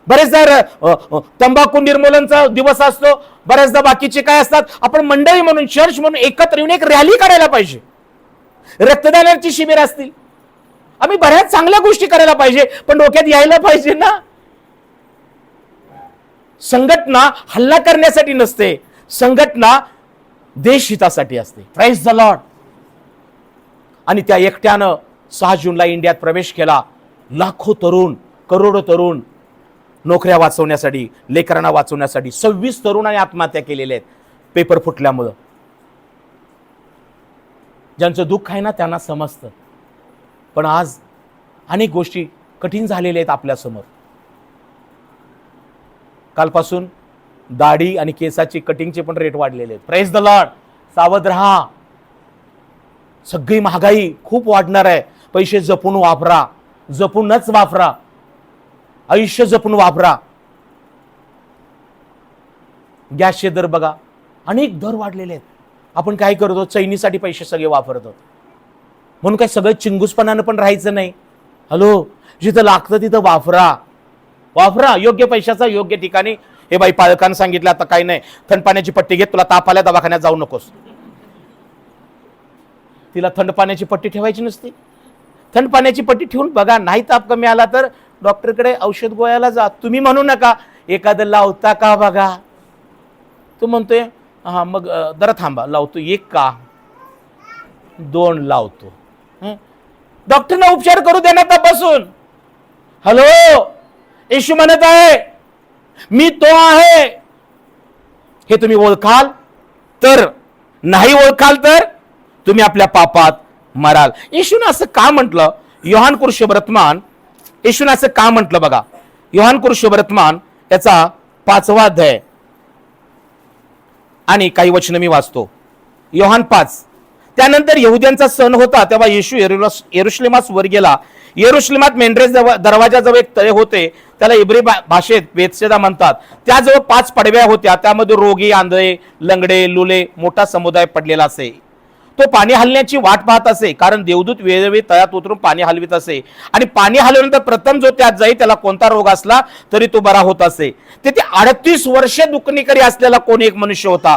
बरेचदा तंबाखू निर्मूलनचा दिवस असतो, बऱ्याचदा बाकीचे काय असतात, आपण मंडळी म्हणून, चर्च म्हणून एकत्र येऊन एक रॅली काढायला पाहिजे. रक्तदानाची शिबिर असतील, आम्ही बऱ्याच चांगल्या गोष्टी करायला पाहिजे, पण डोक्यात यायला पाहिजे ना. संघटना हल्ला करण्यासाठी नसते, संघटना देशहितासाठी असते. Praise the Lord. आणि त्या एकट्यानं 6 जूनला इंडियात प्रवेश केला. लाखो तरुण, करोडो तरुण नोकऱ्या वाचवण्यासाठी, लेकरांना वाचवण्यासाठी. 26 तरुणांनी आत्महत्या केलेल्या आहेत पेपर फुटल्यामुळं. ज्यांचं दुःख आहे ना त्यांना समजतं. पण आज अनेक गोष्टी कठीण झालेल्या आहेत आपल्या समोर. कालपासून दाढी आणि केसाची कटिंगचे पण रेट वाढलेले आहेत. Praise the Lord. सावध राहा, सगळी महागाई खूप वाढणार आहे. पैसे जपून वापरा, जपूनच वापरा, आयुष्य जपून वापरा. गॅसचे दर बघा, अनेक दर वाढलेले आहेत. आपण काय करतो, चैनीसाठी पैसे सगळे वापरतो. म्हणून काय सगळं चिंगूसपणानं पण राहायचं नाही. हॅलो, जिथं लागतं तिथं वापरा, वापरा योग्य पैशाचा योग्य ठिकाणी. हे बाई, पालकांना सांगितलं आता काही नाही, थंड पाण्याची पट्टी घेत, तुला ताप आल्या दवाखान्यात जाऊ नकोस. तिला थंड पाण्याची पट्टी ठेवायची नसती. थंड पाण्याची पट्टी ठेवून बघा, नाही ताप कमी आला तर डॉक्टरकडे औषध गोळ्याला जा. तुम्ही म्हणू नका एखादं लावता का बघा. तू म्हणतोय हा, मग जरा थांबा, लावतो. 1 का 2 लावतो. डॉक्टरना उपचार करू देण्यात बसून. हॅलो, येशू म्हणत आहे, मी तो आहे. हे तुम्ही ओळखाल तर, नाही ओळखाल तर तुम्ही आपल्या पापात मराल. येशूने असं का म्हटलं? योहान कुरुशवर्तमान, येशूने असं का म्हटलं बघा. योहान कुरुशवर्तमान याचा 5वा अध्याय आणि काही वचन मी वाचतो. योहान 5, त्यानंतर यहुद्यांचा सण होता, तेव्हा येशू यरुशलेमास वर गेला. यरुशलेमात मेंढरेस दरवाजाजवळ एक तळे होते, त्याला इब्री भाषेत बेतसेदा म्हणतात. त्याजवळ 5 पडव्या होत्या, त्यामध्ये रोगी, आंधळे, लंगडे, लुले मोठा समुदाय पडलेला असे. तो पाणी हलण्याची वाट पाहत असे, कारण देवदूत वेळोवेळी तळ्यात उतरून पाणी हलवित असे. आणि पाणी हलवल्यानंतर प्रथम जो त्यात जाई त्याला कोणता रोग असला तरी तो बरा होत असे. तेथे 38 वर्षे दुखणेकरी असलेला कोणी एक मनुष्य होता.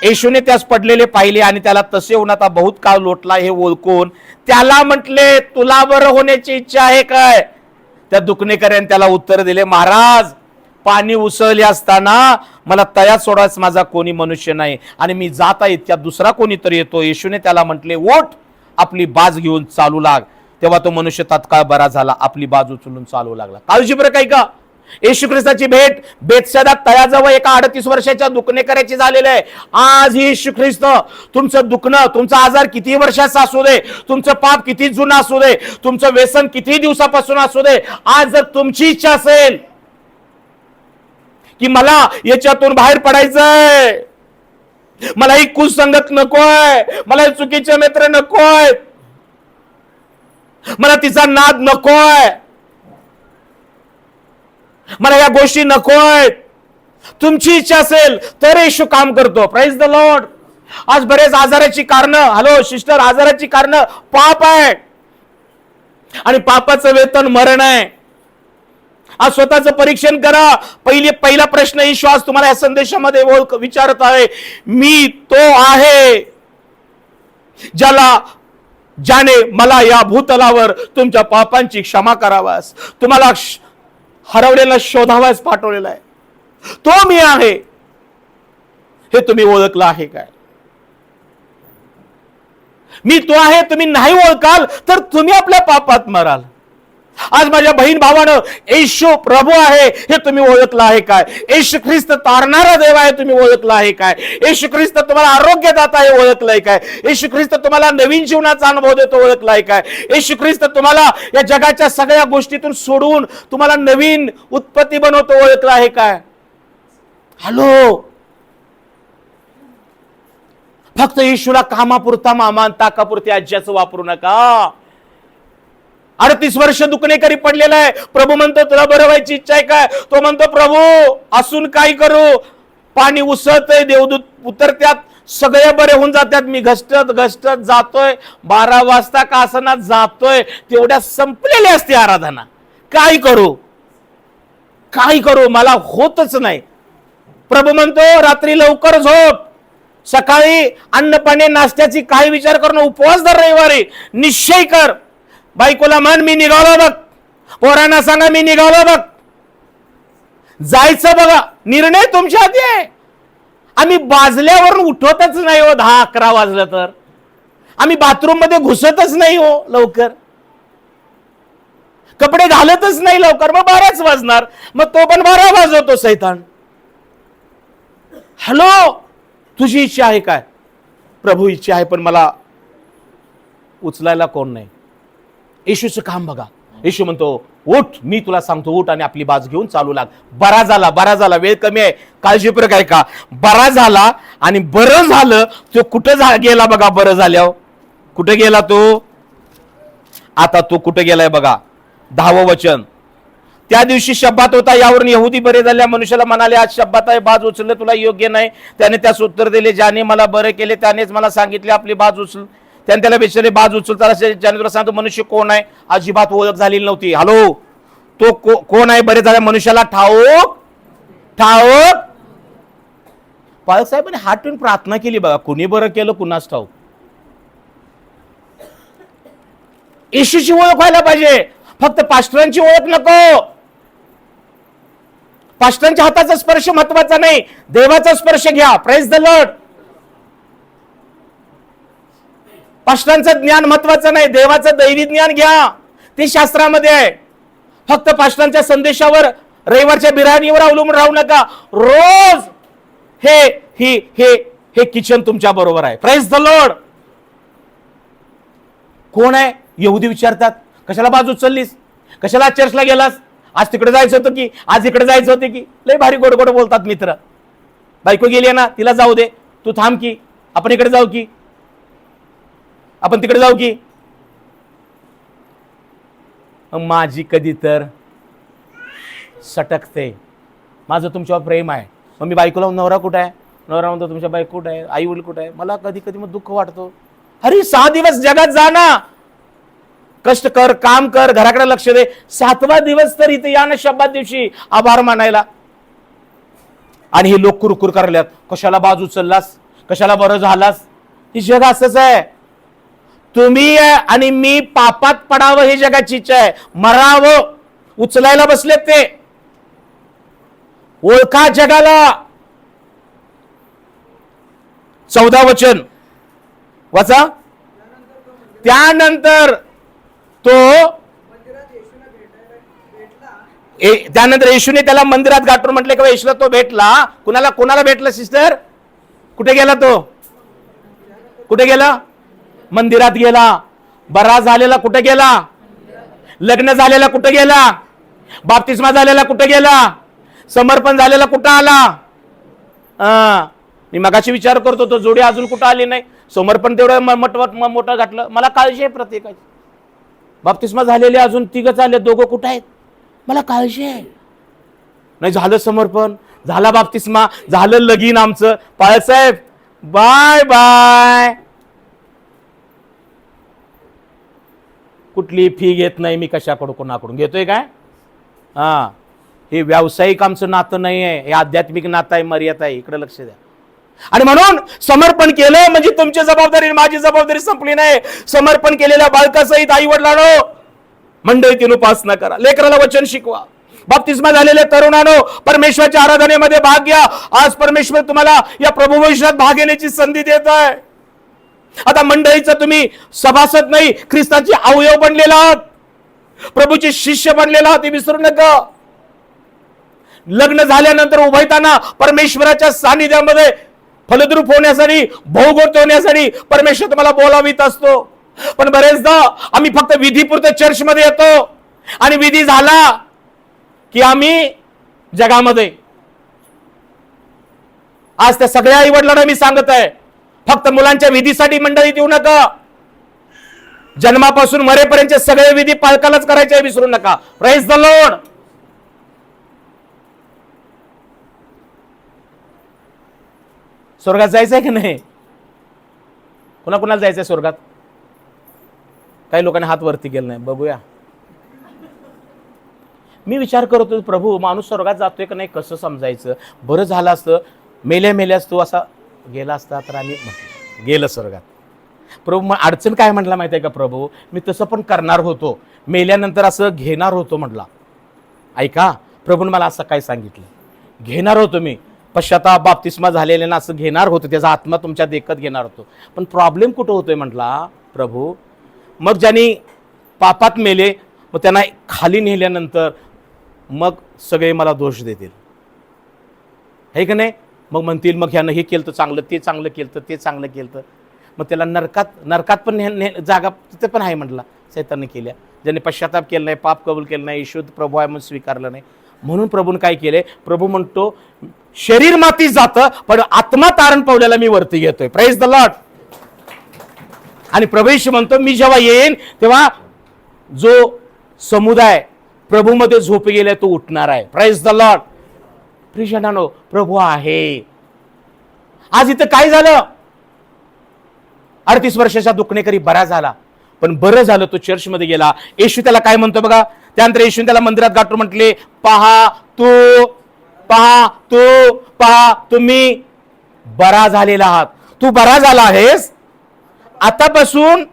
येशूने त्यास पडलेले पाहिले आणि त्याला तसे होऊन आता बहुत काळ लोटला हे ओळखून त्याला म्हटले, तुला बरं होण्याची इच्छा आहे काय? त्या दुखणेकऱ्याने त्याला उत्तर दिले, महाराज, पाणी उसळले असताना मला तळ्यात सोडायच माझा कोणी मनुष्य नाही आणि मी जाता इतक्या दुसरा कोणीतरी येतो. येशूने त्याला म्हटले, ओठ, आपली बाज घेऊन चालू लाग. तेव्हा तो मनुष्य तात्काळ बरा झाला, आपली बाज उचलून चालू लागला. काळजी बरं काय का? येशू ख्रिस्ताची भेट बेतसैदा तळ्याजवळ एका 38 वर्षाच्या दुखणेकऱ्याची झालेली आहे. आज येशू ख्रिस्त तुमचं दुखणं, तुमचा आजार किती वर्षाचा असू दे, तुमचं पाप किती जुनं असू दे, तुमचं व्यसन किती दिवसापासून असू दे, आज जर तुमची इच्छा असेल की मला याच्यातून बाहेर पडायचंय, मला ही कुसंगत नकोय, मला चुकीचे मित्र नकोय, मला तिचा नाद नकोय, मला या गोष्टी नकोय, तुमची इच्छा असेल तर येशू काम करतो. Praise the Lord. आज बरेच आजाराची कारण, हॅलो सिस्टर, आजाराची कारण पाप आहे आणि पापाचं वेतन मरण आहे. आज स्वतःचं परीक्षण करा. पहिला प्रश्न येशू आज तुम्हाला या संदेशामध्ये विचारत आहे, मी तो आहे ज्याने मला या भूतलावर तुमच्या पापांची क्षमा करावास, तुम्हाला हरवलेला शोधावास पाठवलेला आहे. तो मी आहे हे तुम्ही ओळखलं आहे काय? मी तो आहे तुम्ही नाही ओळखाल तर तुम्ही आपल्या पापात मराल. आज माझ्या बहीण भावानं येशू प्रभू आहे हे तुम्ही ओळखलं आहे काय? येशू ख्रिस्त तारणारा देव आहे तुम्ही ओळखलं आहे काय? येशू ख्रिस्त तुम्हाला आरोग्यदाता हे ओळखलंय काय? येशू ख्रिस्त तुम्हाला नवीन जीवनाचा अनुभव देतो ओळखलाय काय? येशू ख्रिस्त तुम्हाला या जगाच्या सगळ्या गोष्टीतून सोडून तुम्हाला नवीन उत्पत्ती बनवतो ओळखलं आहे काय? हॅलो, फक्त येशूला कामापुरता मामा ताकापुरती आज्याचं वापरू नका. 38 वर्ष दुखणेकरी पडलेला आहे. प्रभू म्हणतो, तुला बरं व्हायची इच्छा आहे काय? तो म्हणतो, प्रभू असून काय करू? पाणी उसळतंय, देवदूत उतरत्यात, सगळे बरे होऊन जातात, मी घसटत जातोय, 12 वाजता का असना जातोय, तेवढ्या संपलेली असते आराधना. काय करू मला होतच नाही. प्रभू म्हणतो, रात्री लवकर झोप, सकाळी अन्न पाणी नाश्त्याची काही विचार करून उपवास धर, रविवारी निश्चय कर. बायकोला म्हण, मी निघालो बघ, पोरांना सांगा मी निघालो बघ, जायचं बघा. निर्णय तुमच्या हाती आहे. आम्ही बाजल्यावरून उठवतच नाही हो. 10-11 वाजलं तर आम्ही बाथरूम मध्ये घुसतच नाही हो लवकर, कपडे घालतच नाही लवकर, मग 12च वाजणार, मग तो पण 12 वाजवतो सैतान. हॅलो, तुझी इच्छा आहे काय? प्रभू इच्छा आहे, पण मला उचलायला कोण नाही. येशूचं काम बघा. येशू म्हणतो, उठ, मी तुला सांगतो, उठ आणि आपली बाज घेऊन चालू लाग. बरा झाला, वेळ कमी आहे, काळजीपूर्वक आहे का? बरा झाला आणि बरं झालं. तो कुठं गेला बघा? बरं झाल्यावर कुठे गेला तो? आता तो कुठे गेलाय बघा. 10वं वचन. त्या दिवशी शब्बात होता, यावरून यहुदी बरे झाल्या मनुष्याला म्हणाले, आज शब्बात आहे, बाज उचलले तुला योग्य नाही. त्याने त्यास उत्तर दिले, ज्याने मला बरं केले त्यानेच मला सांगितले आपली बाज उचल. त्याने त्याला विचारले, बाज उचलता ज्याने तुला सांगतो मनुष्य कोण आहे? अजिबात ओळख झालेली नव्हती. हॅलो, तो कोण आहे? बरे झाल्या मनुष्याला ठाऊक. पालक साहेबांनी हात ठेवून प्रार्थना केली बघा, कुणी बरं केलं कुणाच ठाऊक. येशूची ओळख व्हायला पाहिजे, फक्त पास्टरांची ओळख नको. पास्टरांच्या हाताचा स्पर्श महत्वाचा नाही, देवाचा स्पर्श घ्या. Praise the Lord. पास्टरांचं ज्ञान महत्वाचं नाही, देवाचं दैवी ज्ञान घ्या, ते शास्त्रामध्ये आहे. फक्त पास्टरांच्या संदेशावर, रविवारच्या बिर्याणीवर अवलंबून राहू नका. रोज हे किचन तुमच्या बरोबर आहे. Praise the Lord. कोण आहे? यहुदी विचारतात, कशाला बाजू उचललीस? कशाला चर्चला गेलास? आज तिकडे जायचं होतं की, आज इकडे जायचं होते की? लय भारी गोड गोड बोलतात मित्र. बायको गेली ना, तिला जाऊ दे, तू थांब की, आपण इकडे जाऊ की. आपण तिकडे जाऊ की. माझी कधी तर सटकते. माझं तुमच्यावर प्रेम आहे, मग मी बायकोला नवरा कुठे आहे, नवरा म्हणतो तुमच्या बायको कुठे आहे, आई वडील कुठे आहे. मला कधी कधी मग दुःख वाटतो. अरे 6 दिवस जगात जा ना, कष्ट कर, काम कर, घराकडे लक्ष दे. 7वा दिवस तर इथे या ना शब्दात दिवशी आभार मानायला. आणि हे लोक कुरकुर करायला, कशाला बाजू उचललास, कशाला बरं झालास. ही जग असंच आहे. तुम्ही आणि मी पापात पडावं हे जगाची इच्छा आहे. मरावं, उचलायला बसलेत ते. ओळखा जगाला. 14 वचन वाचा. त्यानंतर त्यानंतर येशूने त्याला मंदिरात गाठून म्हटले की येशूला तो भेटला. कोणाला भेटला सिस्टर? कुठे गेला तो? कुठे गेला? मंदिरात गेला. बरा झालेला कुठे गेला? लग्न झालेला कुठे गेला? बाप्तिस्मा झालेला कुठे गेला? समर्पण झालेला कुठं आला? मी मगाशी विचार करतो तो जोडी अजून कुठं आली नाही. समर्पण तेवढं मोठं घातलं. मला काळजी आहे प्रत्येकाची. बाप्तिस्मा झालेले अजून 3 आले, 2 कुठं आहेत? मला काळजी आहे. नाही झालं समर्पण, झाला बाप्तिस्मा, झालं लगीन आमचं. पाळसाहेब बाय बाय. कुठली फी घेत नाही मी कशाकडून, कोणाकडून घेतोय काय? हे व्यावसायिक आमचं नातं नाही आहे, हे आध्यात्मिक नातं आहे, मर्यादा आहे. इकडे लक्ष द्या. आणि म्हणून समर्पण केलं म्हणजे तुमची जबाबदारी, माझी जबाबदारी संपली नाही. समर्पण केलेल्या बालकासहित आई वडिलांनो मंडळीतील उपासना करा, लेकराला वचन शिकवा. बाप्तिस्मा झालेल्या तरुणांनो परमेश्वराच्या आराधनेमध्ये भाग घ्या. आज परमेश्वर तुम्हाला या प्रभू भविष्यात भाग घेण्याची संधी देत आहे. आता मंडळीचं तुम्ही सभासद नाही, ख्रिस्ताचे अवयव बनलेला आहात, प्रभूचे शिष्य बनलेला आहात, हे विसरू नका. लग्न झाल्यानंतर उभयताना परमेश्वराच्या सानिध्यामध्ये फलद्रूप होण्यासाठी, भौगोत होण्यासाठी परमेश्वर तुम्हाला बोलावित असतो. पण बरेचदा आम्ही फक्त विधीपुरतं चर्चमध्ये येतो आणि विधी झाला की आम्ही जगामध्ये. आज त्या सगळ्या आई वडिलांना मी सांगत आहे, फक्त मुलांच्या विधीसाठी मंडळीत येऊ नका. जन्मापासून मरेपर्यंतचे सगळे विधी पालकालाच करायचे, विसरू नका. Praise the Lord. स्वर्गात जायचंय की नाही? कोणाला जायचंय स्वर्गात? काही लोकांनी हात वरती केला नाही, बघूया. मी विचार करतो प्रभू माणूस स्वर्गात जातोय का नाही कसं समजायचं. बरं झालं असतं मेल्यास तो असा गेला असता तर आम्ही गेलं स्वर्गात. प्रभू मग अडचण काय म्हटला माहिती आहे का? प्रभू मी तसं पण करणार होतो, मेल्यानंतर असं घेणार होतो म्हटला. ऐका, प्रभूने मला असं काय सांगितलं, घेणार होतो मी. पश्चाताप बाप्तिस्मा झालेल्या असं घेणार होतो, त्याचा आत्मा तुमच्या देखत घेणार होतो. पण प्रॉब्लेम कुठं होतोय म्हटला प्रभू, मग ज्यांनी पापात मेले मग त्यांना खाली नेल्यानंतर मग सगळे मला दोष देतील, हे का नाही? मग म्हणतील मग ह्यानं हे केलं तर चांगलं, ते चांगलं केलं तर ते चांगलं केलं तर. मग त्याला नरकात पण जागा तिथे पण आहे म्हटला. सैताने केल्या, ज्यांनी पश्चाताप केला नाही, पाप कबूल केलं नाही, शुद्ध प्रभू आहे म्हणून स्वीकारलं नाही. म्हणून प्रभूने काय केले? प्रभू म्हणतो शरीर मातीत जातं पण आत्मा तारण पावल्याला मी वरती घेतोय. Praise the Lord. आणि प्रभू येशू म्हणतो मी जेव्हा येईन तेव्हा जो समुदाय प्रभूमध्ये झोपी गेलाय तो उठणार आहे. Praise the lord. प्रियजनांनो, प्रभू आहे. आज इथं काय झालं? 38 वर्षाचा दुखणेकरी बरा झाला, पण बरं झालं तो चर्चमध्ये गेला. येशू त्याला काय म्हणतो बघा. त्यानंतर येशूने त्याला मंदिरात गाठून म्हटले, पहा तुम्ही बरा झालेला आहात. तू बरा झाला आहेस, आतापासून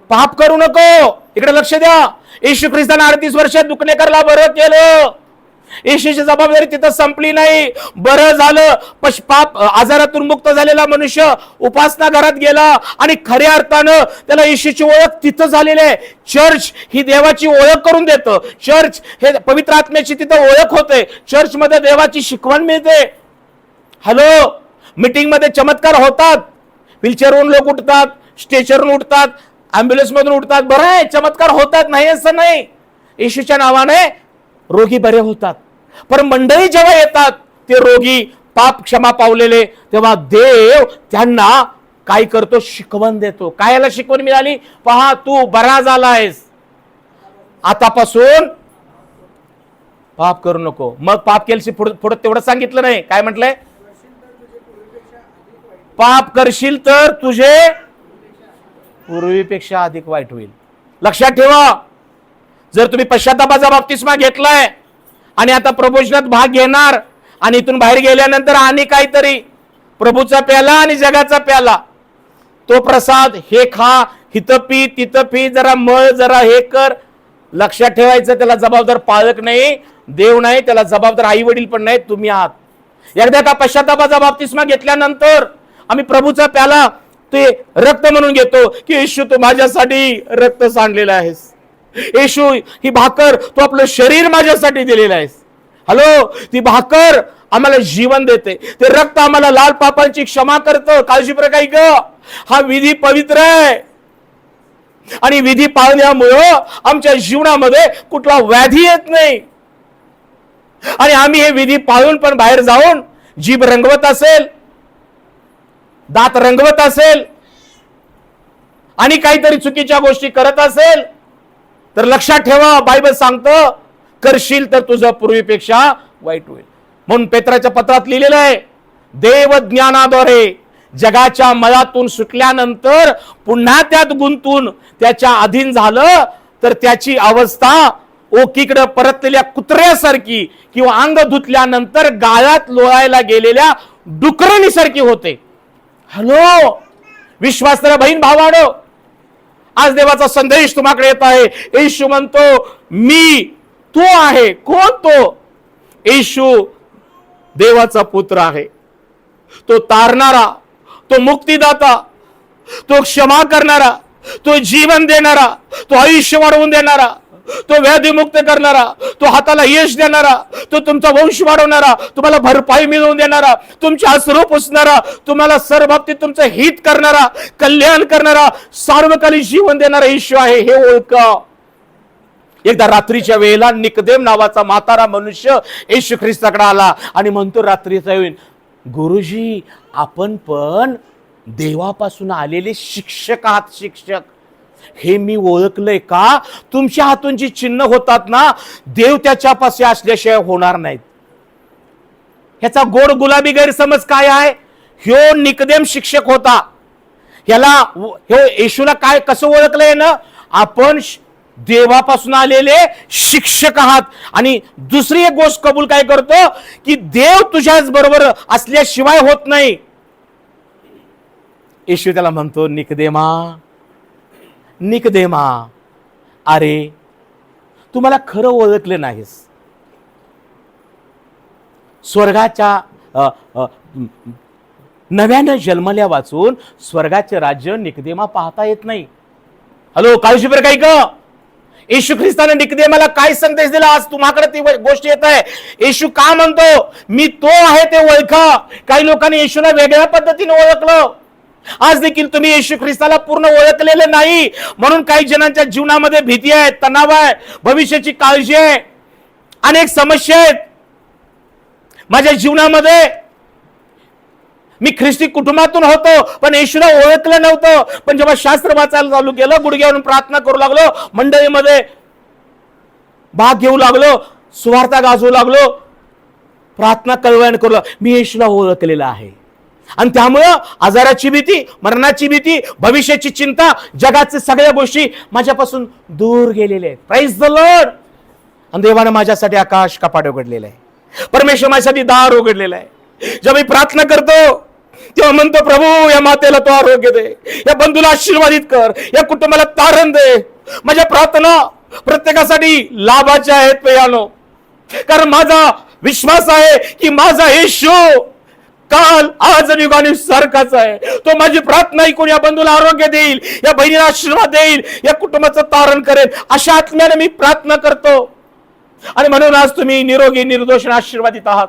पाप करू नको. इकडे लक्ष द्या. येशू ख्रिस्ताने 38 वर्षात दुखणेकरला बरं केलं. येशूची जबाबदारी तिथं संपली नाही. बरं झालं. पाप आजारातून मुक्त झालेला मनुष्य उपासना घरात गेला आणि खऱ्या अर्थानं त्याला येशूची ओळख तिथं झालेली आहे. चर्च ही देवाची ओळख करून देतं. चर्च हे पवित्र आत्म्याची तिथं ओळख होते. चर्च मध्ये देवाची शिकवण मिळते. हॅलो, मीटिंग मध्ये चमत्कार होतात. व्हीलचेअरवरून लोक उठतात, स्ट्रेचरवरून उठतात, अँब्युलन्स मधून उठतात. बरं आहे, चमत्कार होतात, नाही असं नाही. येशूच्या नावाने रोगी बरे होतात. पण मंडळी जेव्हा येतात ते रोगी पाप क्षमा पावलेले, तेव्हा देव त्यांना काय करतो? शिकवण देतो. काय याला शिकवण मिळाली? पहा, तू बरा झालायस, आतापासून पाप करू नको. मग पाप केल्याशी पुढे तेवढं सांगितलं नाही. काय म्हटलंय? पाप करशील तर तुझे पूर्वीपेक्षा अधिक वाईट होईल. लक्षात ठेवा, जर तुम्ही पश्चातापाचा बाप्तिस्मा घेतलाय आणि आता प्रबोधनात भाग घेणार आणि इथून बाहेर गेल्यानंतर आणि काहीतरी प्रभूचा प्याला आणि जगाचा प्याला, तो प्रसाद हे खा, हिथं पी, तिथं पी, जरा मळ, जरा हे कर. लक्षात ठेवायचं, त्याला जबाबदार पालक नाही, देव नाही, त्याला जबाबदार आई वडील पण नाही, तुम्ही आहात. एकदा का पश्चातापाचा बाप्तिस्मा घेतल्यानंतर आम्ही प्रभूचा प्याला ते रक्त म्हणून घेतो की येशू तू माझ्यासाठी रक्त सांडलेला आहेस, येशू ही भाकर तू आपलं शरीर माझ्यासाठी दिलेलं आहेस. हॅलो, ती भाकर आम्हाला जीवन देते, ते रक्त आम्हाला लाल पापांची क्षमा करतं. काळजी प्रकारे ग, हा विधी पवित्र आहे आणि विधी पाळण्यामुळं आमच्या जीवनामध्ये कुठला व्याधी येत नाही. आणि आम्ही हे विधी पाळून पण बाहेर जाऊन जीभ रंगवत असेल, दात रंगवत असेल आणि काहीतरी चुकीच्या गोष्टी करत असेल तर लक्षात ठेवा, बायबल सांगतं करशील तर तुझं पूर्वीपेक्षा वाईट होईल. म्हणून पेत्राच्या पत्रात लिहिलेलं आहे, देव ज्ञानाद्वारे जगाच्या मळातून सुटल्यानंतर पुन्हा त्यात गुंतून त्याच्या अधीन झालं तर त्याची अवस्था ओकीकडे परतलेल्या कुत्र्यासारखी किंवा अंग धुतल्यानंतर गाळात लोळायला गेलेल्या डुकरणीसारखी होते. हॅलो विश्वासणाऱ्या बहीण भावांनो, आज देवाचा संदेश तुम्हाकडे येत आहे. येशू म्हणतो मी तो आहे. कोण तो? येशू देवाचा पुत्र आहे, तो तारणारा, तो मुक्तिदाता, तो क्षमा करणारा, तो जीवन देणारा, तो आयुष्य वाढवून देणारा, तो व्याधीमुक्त करणारा, तो हाताला यश देणारा, तो तुमचा वंश वाढवणारा, तुम्हाला भरपाई मिळवून देणारा, तुमचे अश्रू पुसणारा, तुम्हाला सर्व बाबतीत तुमचं हित करणारा, कल्याण करणारा, सार्वकालिक जीवन देणारा येशू आहे, हे ओळखा. एकदा रात्रीच्या वेळेला निकदेम नावाचा म्हातारा मनुष्य येशू ख्रिस्ताकडे आला आणि म्हणतो रात्रीचा येऊन, गुरुजी आपण पण देवापासून आलेले शिक्षक आहात. शिक्षक हे मी ओळखलंय का? तुमच्या हातून जी चिन्ह होतात ना, देव त्याच्यापाशी असल्याशिवाय होणार नाहीत. ह्याचा गोड गुलाबी गैरसमज काय आहे? ह्यो निकदेम शिक्षक होता, ह्याला येशूला काय कसं ओळखलंय ना, आपण देवापासून आलेले शिक्षक आहात. आणि दुसरी एक गोष्ट कबूल काय करतो की देव तुझ्याच बरोबर असल्याशिवाय होत नाही. येशू त्याला म्हणतो, निकदेमा निकदेमा, अरे तू मला खरं ओळखलं नाहीस. स्वर्गाच्या नव्यानं जन्मल्या वाचून स्वर्गाचे राज्य निकदेमा पाहता येत नाही. हॅलो काळजी बरं काही का? येशू ख्रिस्ताने निकदेमाला काय संदेश दिला? आज तुम्हाकडे ती गोष्ट येत आहे. येशू का म्हणतो मी तो आहे ते ओळखा. काही लोकांनी येशूला वेगळ्या पद्धतीने ओळखलं. आज देखील तुम्ही येशू ख्रिस्ताला पूर्ण ओळखलेले नाही, म्हणून काही जणांच्या जीवनामध्ये भीती आहे, तणाव आहे, भविष्याची काळजी आहे, अनेक समस्या आहेत. माझ्या जीवनामध्ये मी ख्रिस्ती कुटुंबातून होतो पण येशूला ओळखलं नव्हतं. पण जेव्हा शास्त्र वाचायला चालू केलं, गुडघ्यावरून प्रार्थना करू लागलो, मंडळीमध्ये भाग घेऊ लागलो, सुवार्ता गाजवू लागलो, प्रार्थना कळवण करू लागलो, मी येशूला ओळखलेला आहे. आणि त्यामुळं आजाराची भीती, मरणाची भीती, भविष्याची चिंता, जगाच्या सगळ्या गोष्टी माझ्यापासून दूर गेलेल्या आहेत. Praise the Lord. आणि देवाने माझ्यासाठी आकाश कपाट उघडलेलं आहे, परमेश्वर माझ्यासाठी दार उघडलेलं आहे. जेव्हा मी प्रार्थना करतो तेव्हा म्हणतो, प्रभू या मातेला तो आरोग्य दे, या बंधूला आशीर्वादित कर, या कुटुंबाला तारण दे. माझ्या प्रार्थना प्रत्येकासाठी लाभाच्या आहेत प्रियानो, कारण माझा विश्वास आहे की माझा येशू काल आज आणि युगाने सारखाच आहे. तो माझी प्रार्थना ऐकून या बंधूला आरोग्य देईल, या बहिणीला आशीर्वाद देईल, या कुटुंबाचं तारण करेल, अशा आत्म्याने मी प्रार्थना करतो. आणि म्हणून आज तुम्ही निरोगी, निर्दोष, आशीर्वादित आहात.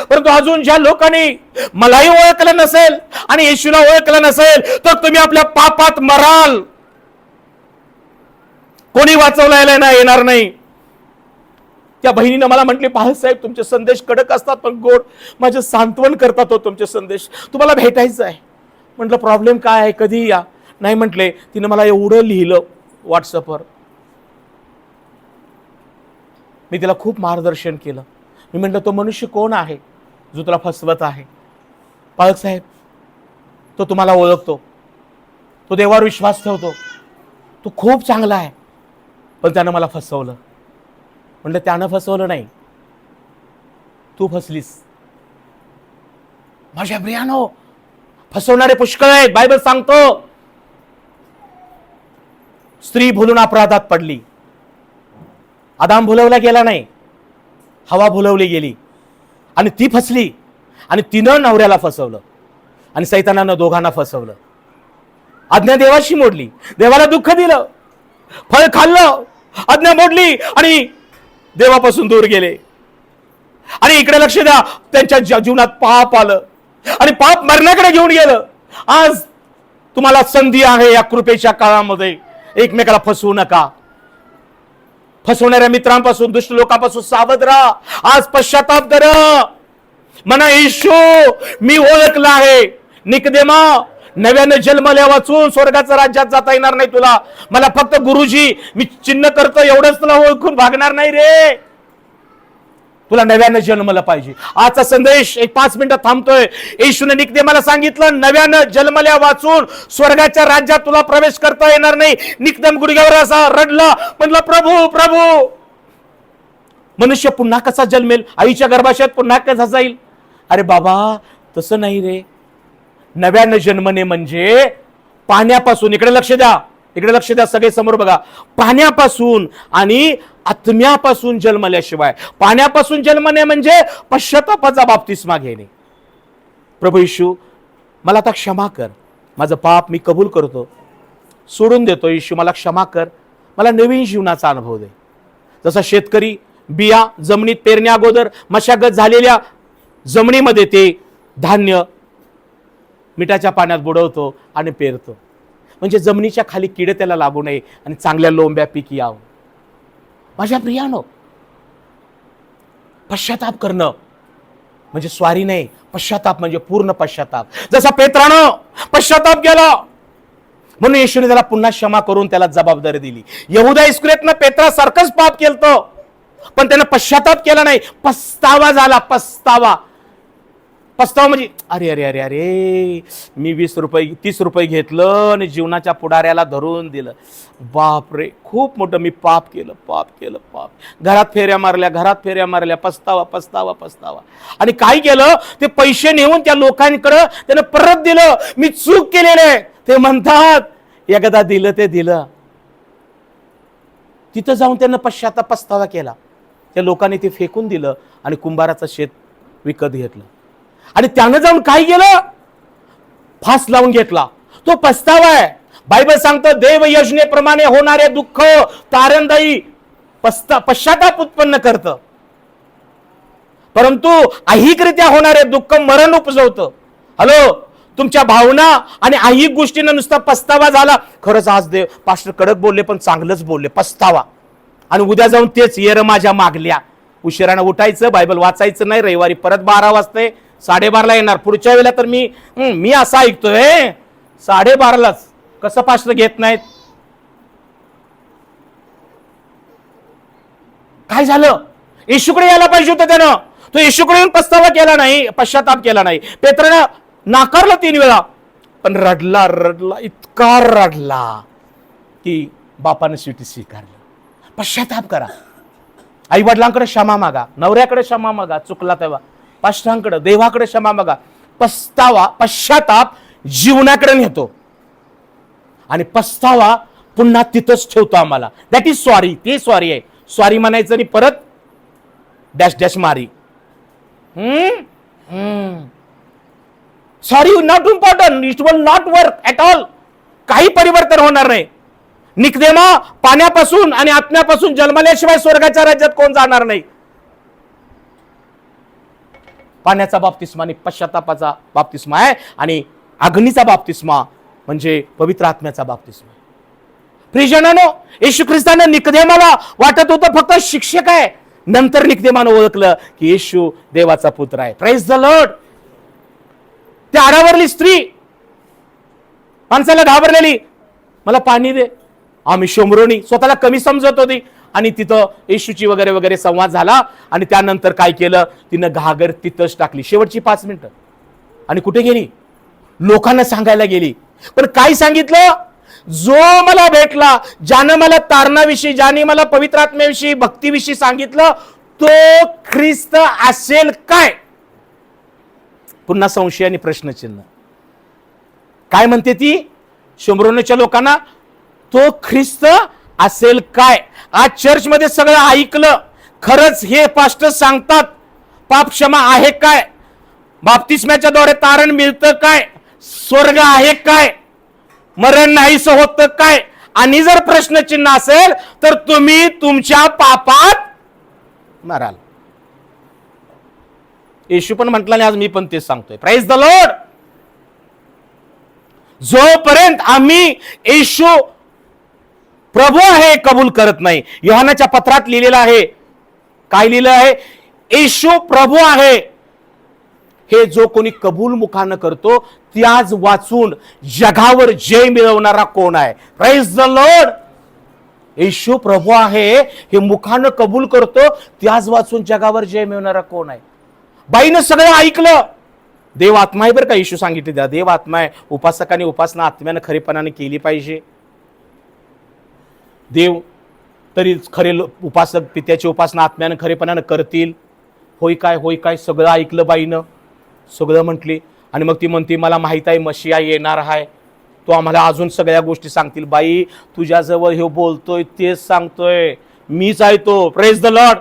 परंतु अजून ज्या लोकांनी मलाही ओळखलं नसेल आणि येशूला ओळखलं नसेल तर तुम्ही आपल्या पापात मराल. कोणी वाचवला नाही, येणार नाही. त्या बहिणीनं मला म्हटले, साहेब तुमचे संदेश कडक असतात पण गोड, माझे सांत्वन करतात हो तुमचे संदेश, तुम्हाला भेटायचं आहे. म्हटलं प्रॉब्लेम काय आहे, कधी या. नाही म्हटले. तिनं मला एवढं लिहिलं व्हॉट्सअपवर. मी तिला खूप मार्गदर्शन केलं. मी म्हटलं तो मनुष्य कोण आहे जो तुला फसवत आहे? पालक साहेब, तो तुम्हाला ओळखतो, तो देवावर विश्वास ठेवतो, तो खूप चांगला आहे, पण त्यानं मला फसवलं. म्हटलं त्यानं फसवलं नाही, तू फसलीस. माझ्या प्रियानो, फसवणारे पुष्कळ आहेत. बायबल सांगतो स्त्री भुलून अपराधात पडली. आदाम भुलवला गेला नाही, हवा भुलवली गेली आणि ती फसली आणि तिनं नवऱ्याला फसवलं आणि सैतानानं दोघांना फसवलं. आज्ञा देवाशी मोडली, देवाला दुःख दिलं, फळ खाल्लं, आज्ञा मोडली आणि देवापासून दूर गेले. आणि इकडे लक्ष द्या, त्यांच्या जीवनात पाप आलं आणि पाप मरण्याकडे घेऊन गेलं. आज तुम्हाला संधी आहे या कृपेच्या काळामध्ये, एकमेकाला फसवू नका. फसवणाऱ्या मित्रांपासून, दुष्ट लोकांपासून सावध राहा. आज पश्चाताप करा, म्हणा येशू मी ओळखला आहे. निकदेमा, नव्याने जन्मल्या वाचून स्वर्गाच्या राज्यात जाता येणार नाही तुला. मला फक्त गुरुजी मी चिन्ह करतो एवढंच तुला ओळखून भागणार नाही रे. तुला नव्यानं जन्मलं पाहिजे. आजचा संदेश एक 5 मिनिटं थांबतोय. येशूने निकदेमाला सांगितलं नव्यानं जन्मल्या वाचून स्वर्गाच्या राज्यात तुला प्रवेश करता येणार नाही. निकदेम गुडघ्यावर असा रडला, म्हणला प्रभू प्रभू, मनुष्य पुन्हा कसा जन्मेल? आईच्या गर्भाशयात पुन्हा कसा जाईल? अरे बाबा तसं नाही रे. नव्यानं जन्मणे म्हणजे पाण्यापासून, इकडे लक्ष द्या, इकडे लक्ष द्या, सगळे समोर बघा, पाण्यापासून आणि आत्म्यापासून जन्मल्याशिवाय. पाण्यापासून जन्मणे म्हणजे पश्चातापाचा बाप्तिस्मा घेणे. प्रभू येशू मला आता क्षमा कर, माझं पाप मी कबूल करतो, सोडून देतो. येशू मला क्षमा कर, मला नवीन जीवनाचा अनुभव दे. जसा शेतकरी बिया जमिनीत पेरण्या अगोदर मशागत झालेल्या जमिनीमध्ये ते धान्य मिठाच्या पाण्यात बुडवतो आणि पेरतो, म्हणजे जमिनीच्या खाली किडे त्याला लागू नये आणि चांगल्या लोंब्या पीक यावं. माझ्या प्रियानो, पश्चाताप करणं म्हणजे स्वारी नाही, पश्चाताप म्हणजे पूर्ण पश्चाताप. जसा पेत्रानं पश्चाताप केला म्हणून येशूने त्याला पुन्हा क्षमा करून त्याला जबाबदारी दिली. यहुदा इस्करियोतनं पेत्रासारखंच पाप केलं, पण त्यानं पश्चाताप केला नाही. पस्तावा झाला, पस्तावा. पस्तावा म्हणजे अरे अरे अरे अरे मी 20 रुपये 30 रुपये घेतलं आणि जीवनाच्या पुढाऱ्याला धरून दिलं. बाप रे, खूप मोठं मी पाप केलं, पाप केलं, पाप. घरात फेऱ्या मारल्या, पस्तावा पस्तावा पस्तावा. आणि काय केलं, ते पैसे नेऊन त्या लोकांकडे त्यानं परत दिलं. मी चूक केलेले. ते म्हणतात एकदा दिलं ते दिलं. तिथं जाऊन त्यानं पस्तावा केला. त्या लोकांनी ते फेकून दिलं आणि कुंभाराचं शेत विकत घेतलं. आणि त्यानं जाऊन काय केलं, फास लावून घेतला. तो पस्तावा आहे. बायबल सांगतं देव योजनेप्रमाणे होणारे दुःख तारणदायी पश्चाताप उत्पन्न करतं, परंतु ऐहिकरित्या होणारे दुःख मरण उपजवतं. हॅलो, तुमच्या भावना आणि ऐहिक गोष्टीनं नुसता पस्तावा झाला. खरंच आज देव पास्टर कडक बोलले, पण चांगलंच बोलले, पस्तावा. आणि उद्या जाऊन तेच येर माझ्या मागल्या. उशिरानं उठायचं, बायबल वाचायचं नाही. रविवारी परत 12 वाजता 12:30 येणार. पुढच्या वेळेला तर मी असं ऐकतोय 12:30लाच. कसं पास्टर घेत नाहीत? काय झालं? येशूकडे यायला पाहिजे होतं त्यानं. तो येशूकडे येऊन पस्तावा केला नाही, पश्चाताप केला नाही. पेत्रानं नाकारलं 3 वेळा, पण रडला, इतका रडला की बापानं शेवटी स्वीकारलं. पश्चाताप करा. आई वडिलांकडे क्षमा मागा, नवऱ्याकडे क्षमा मागा चुकला तेव्हा, पास्टरांकडे, देवाकडे क्षमा मागा. पश्चाताप जीवनाकडे नेतो आणि पस्तावा पुन्हा तिथंच ठेवतो आम्हाला. That is sorry. ते सॉरी आहे. सॉरी म्हणायचं आणि परत डॅश डॅश मारी. Sorry not important, it will not work at all. काही परिवर्तन होणार नाही. निकदेमा पाण्यापासून आणि आत्म्यापासून जन्मल्याशिवाय स्वर्गाच्या राज्यात कोण जाणार नाही. पाण्याचा बाप्तिस्मा आणि पश्चातापाचा बाप्तिस्मा आहे, आणि अग्नीचा बाप्तिस्मा म्हणजे पवित्र आत्म्याचा बाप्तिस्मा. प्रियजनांनो, येशू ख्रिस्तानं निकदेमाला वाटत होतं फक्त शिक्षक आहे. नंतर निकदेमानं ओळखलं की येशू देवाचा पुत्र आहे. Praise the Lord. त्या आडावरली स्त्री माणसाला घाबरलेली, मला पाणी दे. आम्ही शंभरोनी स्वतःला कमी समजत होती. आणि तिथं येशूची वगैरे वगैरे संवाद झाला. आणि त्यानंतर काय केलं, तिनं घागर तिथंच टाकली. शेवटची 5 मिनिटं. आणि कुठे गेली, लोकांना सांगायला गेली. पण काय सांगितलं, जो मला भेटला, ज्यानं मला तारणाविषयी, ज्याने मला पवित्र आत्म्याविषयी, भक्तीविषयी सांगितलं, तो ख्रिस्त असेल काय. पुन्हा संशय आणि प्रश्नचिन्ह. काय म्हणते ती शंभरोनच्या लोकांना, तो ख्रिस्त असेल काय. आज चर्चमध्ये सगळं ऐकलं, खरंच हे पास्टर सांगतात पाप क्षमा आहे काय, बाप्तिस्म्याच्या द्वारे तारण मिळतं काय, स्वर्ग आहे काय, मरण नाहीसं होतं काय. आणि जर प्रश्नचिन्ह असेल तर तुम्ही तुमच्या पापात मराल. येशू पण म्हटला आणि आज मी पण तेच सांगतोय. Praise the Lord. जोपर्यंत आम्ही येशू प्रभू आहे कबूल करत नाही, योहानाच्या पत्रात लिहिलेलं आहे, काय लिहिलं आहे, येशू प्रभू आहे हे जो कोणी कबूल मुखानं करतो त्याच वाचून जगावर जय मिळवणारा कोण आहे. Praise the lord. येशू प्रभू आहे हे मुखानं कबूल करतो त्याच वाचून जगावर जय मिळवणारा कोण आहे. बाईनं सगळं ऐकलं. देव आत्मा आहे बरं का, येशू सांगितले द्या, देव आत्मा आहे. उपासकाने उपासना आत्म्यानं खरेपणाने केली पाहिजे. देव तरी खरे उपासक पित्याची उपासना आत्म्यानं खरेपणानं करतील. होय काय, होय काय, सगळं ऐकलं बाईनं, सगळं म्हटली. आणि मग ती म्हणते मला माहित आहे मशिया येणार आहे, तो आम्हाला अजून सगळ्या गोष्टी सांगतील. बाई तुझ्याजवळ हे बोलतोय तेच सांगतोय, मीच आहे तो. Praise the Lord.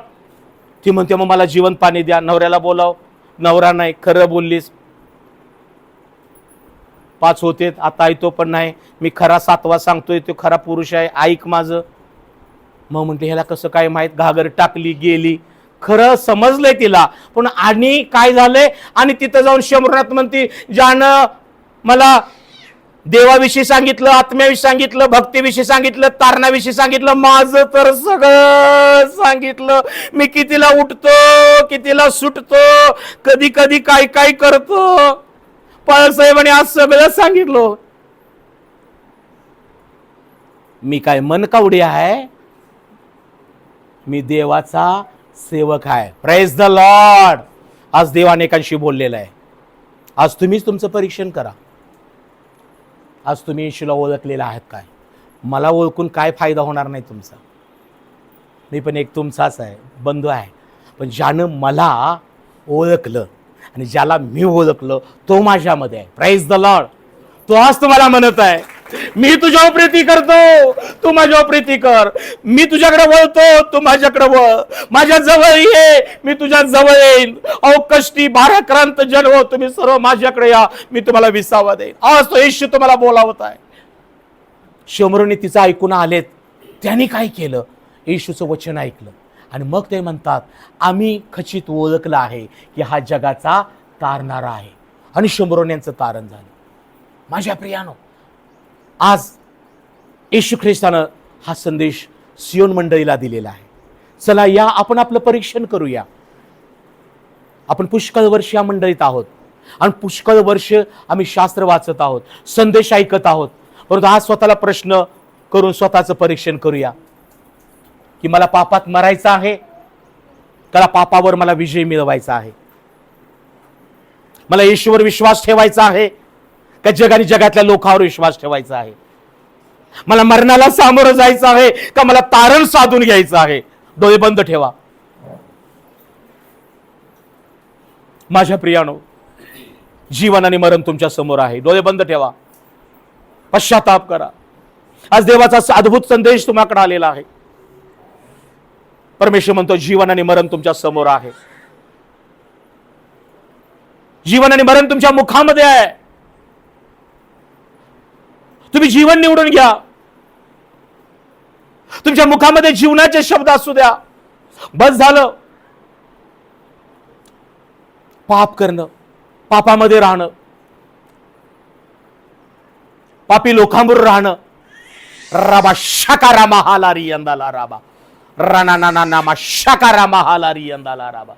ती म्हणते मग मला जीवन पाणी द्या, नवऱ्याला बोलाव. नवरा नाही, खरं बोललीस, 5 होते आता आहे तो पण नाही, मी खरा 7वा सांगतोय, तो खरा पुरुष आहे, ऐक माझं. मग म्हणते ह्याला कसं काय माहित, घागर टाकली गेली. खरं समजलंय तिला, पण आणि काय झालंय, आणि तिथं जाऊन शंभरनाथ म्हणते ज्यानं मला देवाविषयी सांगितलं, आत्म्याविषयी सांगितलं, भक्तीविषयी सांगितलं, तारणाविषयी सांगितलं, माझं तर सगळं सांगितलं. मी कितीला उठतो, कितीला सुटतो, कधी कधी काय काय करतो, पळसाहेबांनी आज सगळं सांगितलं. मी काय मनकावडी आहे, मी देवाचा सेवक आहे. Praise the Lord. आज देव अनेकांशी बोललेला आहे. आज तुम्हीच तुमचं परीक्षण करा. आज तुम्ही येशूला ओळखलेला आहात काय. मला ओळखून काय फायदा होणार नाही तुमचा, मी पण एक तुमचाच आहे, बंधू आहे. पण ज्यानं मला ओळखलं आणि ज्याला मी ओळखलं तो माझ्यामध्ये आहे. Praise the Lord. तो आज तुम्हाला म्हणत आहे मी तुझ्यावर प्रीती करतो, तू माझ्यावर प्रीती कर. मी तुझ्याकडे वळतो, तू माझ्याकडे वळ. माझ्या जवळ ये, मी तुझ्या जवळ येईन. अहो कष्टी भाराक्रांत जन हो, तुम्ही सर्व माझ्याकडे या, मी तुम्हाला विसावा देईन. आज तो येशू तुम्हाला बोलावत आहे. शंभरोने तिचं ऐकून आलेत. त्यांनी काय केलं, येशूचं वचन ऐकलं. आणि मग ते म्हणतात आम्ही खचित ओळखलं आहे की हा जगाचा तारणारा आहे. आणि शंभरोन्यांचं तारण झालं. माझ्या प्रियानो, आज येशू ख्रिस्तानं हा संदेश सियोन मंडळीला दिलेला आहे. चला या आपण आपलं परीक्षण करूया. आपण पुष्कळ वर्ष या मंडळीत आहोत आणि पुष्कळ वर्ष आम्ही शास्त्र वाचत आहोत, संदेश ऐकत आहोत. परंतु आज स्वतःला प्रश्न करून स्वतःचं परीक्षण करूया की मला पापात मरायचं आहे का पापावर मला विजय मिळवायचा आहे. मला येशूवर विश्वास ठेवायचा आहे का जगाने जगातल्या लोकांवर विश्वास ठेवायचा आहे. मला मरणाला सामोरं जायचं आहे का मला तारण साधून घ्यायचं आहे. डोळे बंद ठेवा. माझ्या प्रियानो, जीवन आणि मरण तुमच्या समोर आहे. डोळे बंद ठेवा, पश्चाताप करा. आज देवाचा अद्भुत संदेश तुम्हाकडे आलेला आहे. परमेश्वर म्हणतो जीवन आणि मरण तुमच्या समोर आहे. जीवन आणि मरण तुमच्या मुखामध्ये आहे. तुम्ही जीवन निवडून घ्या. तुमच्या मुखामध्ये जीवनाचे शब्द असू द्या. बस झालं. पाप करणं, पापामध्ये राहणं, पापी लोकांबरोबर राहणं. राबा शाकारा महालारी यंदाला राबा राना नाना नामा शाकारा महालारी यंदाला राबा.